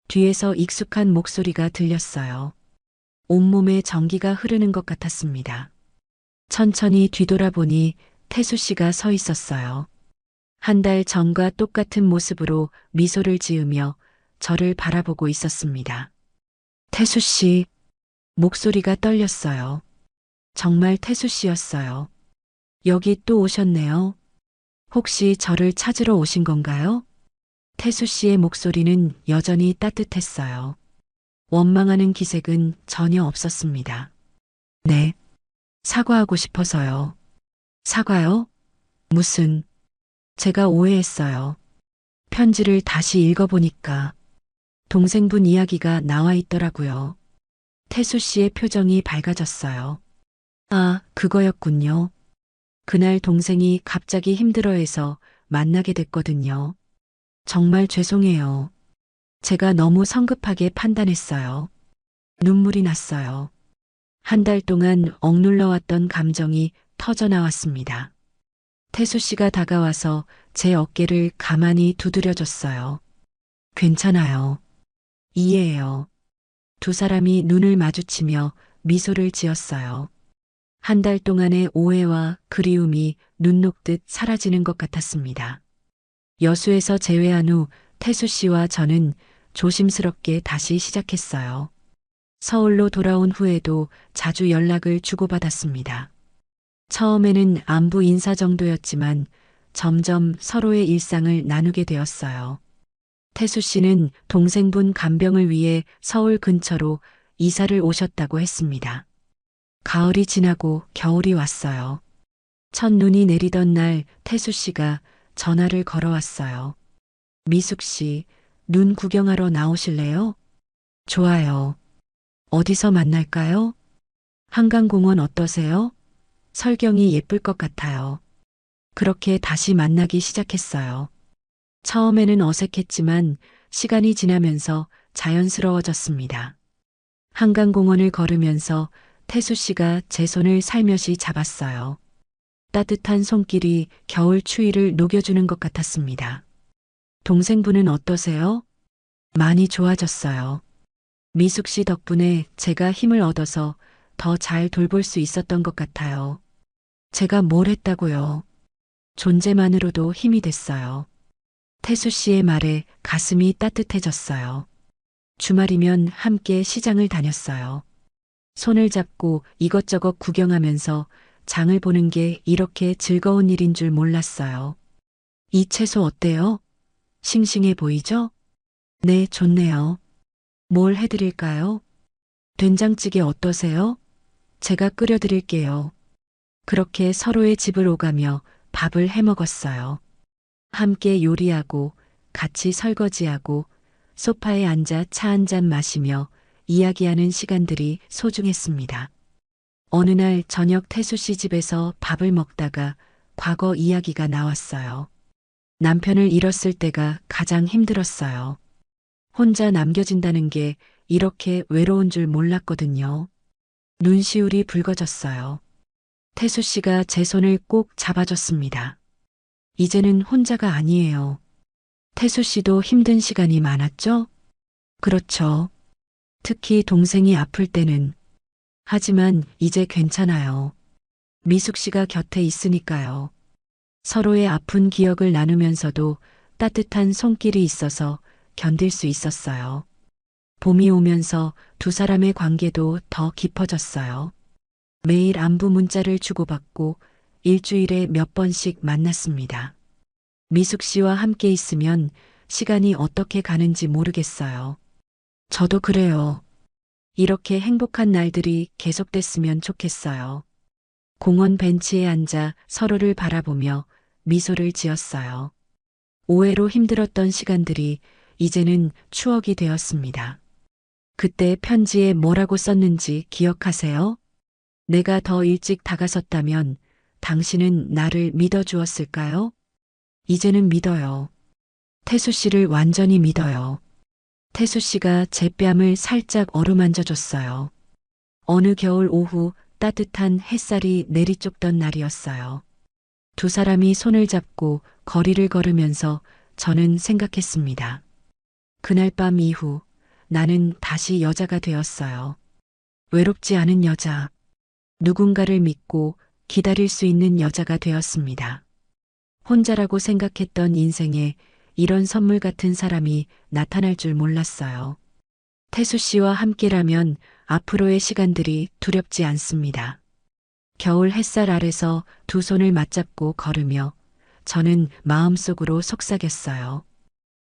뒤에서 익숙한 목소리가 들렸어요. 온몸에 전기가 흐르는 것 같았습니다. 천천히 뒤돌아보니 태수 씨가 서 있었어요. 한 달 전과 똑같은 모습으로 미소를 지으며 저를 바라보고 있었습니다. 태수 씨, 목소리가 떨렸어요. 정말 태수 씨였어요. 여기 또 오셨네요. 혹시 저를 찾으러 오신 건가요? 태수 씨의 목소리는 여전히 따뜻했어요. 원망하는 기색은 전혀 없었습니다. 네. 사과하고 싶어서요. 사과요? 무슨, 제가 오해했어요. 편지를 다시 읽어보니까 동생분 이야기가 나와 있더라고요. 태수 씨의 표정이 밝아졌어요. 아, 그거였군요. 그날 동생이 갑자기 힘들어해서 만나게 됐거든요. 정말 죄송해요. 제가 너무 성급하게 판단했어요. 눈물이 났어요. 한 달 동안 억눌러왔던 감정이 터져나왔습니다. 태수 씨가 다가와서 제 어깨를 가만히 두드려줬어요. 괜찮아요. 이해해요. 두 사람이 눈을 마주치며 미소를 지었어요. 한 달 동안의 오해와 그리움이 눈 녹듯 사라지는 것 같았습니다. 여수에서 재회한 후 태수 씨와 저는 조심스럽게 다시 시작했어요. 서울로 돌아온 후에도 자주 연락을 주고받았습니다. 처음에는 안부 인사 정도였지만 점점 서로의 일상을 나누게 되었어요. 태수 씨는 동생분 간병을 위해 서울 근처로 이사를 오셨다고 했습니다. 가을이 지나고 겨울이 왔어요. 첫눈이 내리던 날 태수 씨가 전화를 걸어왔어요. 미숙 씨, 눈 구경하러 나오실래요? 좋아요. 어디서 만날까요? 한강공원 어떠세요? 설경이 예쁠 것 같아요. 그렇게 다시 만나기 시작했어요. 처음에는 어색했지만 시간이 지나면서 자연스러워졌습니다. 한강공원을 걸으면서 태수 씨가 제 손을 살며시 잡았어요. 따뜻한 손길이 겨울 추위를 녹여주는 것 같았습니다. 동생분은 어떠세요? 많이 좋아졌어요. 미숙 씨 덕분에 제가 힘을 얻어서 더 잘 돌볼 수 있었던 것 같아요. 제가 뭘 했다고요? 존재만으로도 힘이 됐어요. 태수 씨의 말에 가슴이 따뜻해졌어요. 주말이면 함께 시장을 다녔어요. 손을 잡고 이것저것 구경하면서 장을 보는 게 이렇게 즐거운 일인 줄 몰랐어요. 이 채소 어때요? 싱싱해 보이죠? 네, 좋네요. 뭘 해드릴까요? 된장찌개 어떠세요? 제가 끓여드릴게요. 그렇게 서로의 집을 오가며 밥을 해 먹었어요. 함께 요리하고 같이 설거지하고 소파에 앉아 차 한 잔 마시며 이야기하는 시간들이 소중했습니다. 어느 날 저녁 태수 씨 집에서 밥을 먹다가 과거 이야기가 나왔어요. 남편을 잃었을 때가 가장 힘들었어요. 혼자 남겨진다는 게 이렇게 외로운 줄 몰랐거든요. 눈시울이 붉어졌어요. 태수 씨가 제 손을 꼭 잡아줬습니다. 이제는 혼자가 아니에요. 태수 씨도 힘든 시간이 많았죠? 그렇죠. 특히 동생이 아플 때는. 하지만 이제 괜찮아요. 미숙 씨가 곁에 있으니까요. 서로의 아픈 기억을 나누면서도 따뜻한 손길이 있어서 견딜 수 있었어요. 봄이 오면서 두 사람의 관계도 더 깊어졌어요. 매일 안부 문자를 주고받고 일주일에 몇 번씩 만났습니다. 미숙 씨와 함께 있으면 시간이 어떻게 가는지 모르겠어요. 저도 그래요. 이렇게 행복한 날들이 계속됐으면 좋겠어요. 공원 벤치에 앉아 서로를 바라보며 미소를 지었어요. 오해로 힘들었던 시간들이 이제는 추억이 되었습니다. 그때 편지에 뭐라고 썼는지 기억하세요? 내가 더 일찍 다가섰다면 당신은 나를 믿어주었을까요? 이제는 믿어요. 태수 씨를 완전히 믿어요. 태수 씨가 제 뺨을 살짝 어루만져 줬어요. 어느 겨울 오후 따뜻한 햇살이 내리쫓던 날이었어요. 두 사람이 손을 잡고 거리를 걸으면서 저는 생각했습니다. 그날 밤 이후 나는 다시 여자가 되었어요. 외롭지 않은 여자, 누군가를 믿고 기다릴 수 있는 여자가 되었습니다. 혼자라고 생각했던 인생에 이런 선물 같은 사람이 나타날 줄 몰랐어요. 태수 씨와 함께라면 앞으로의 시간들이 두렵지 않습니다. 겨울 햇살 아래서 두 손을 맞잡고 걸으며 저는 마음속으로 속삭였어요.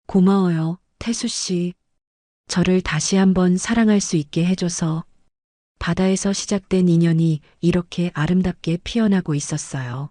고마워요, 태수 씨. 저를 다시 한번 사랑할 수 있게 해줘서. 바다에서 시작된 인연이 이렇게 아름답게 피어나고 있었어요.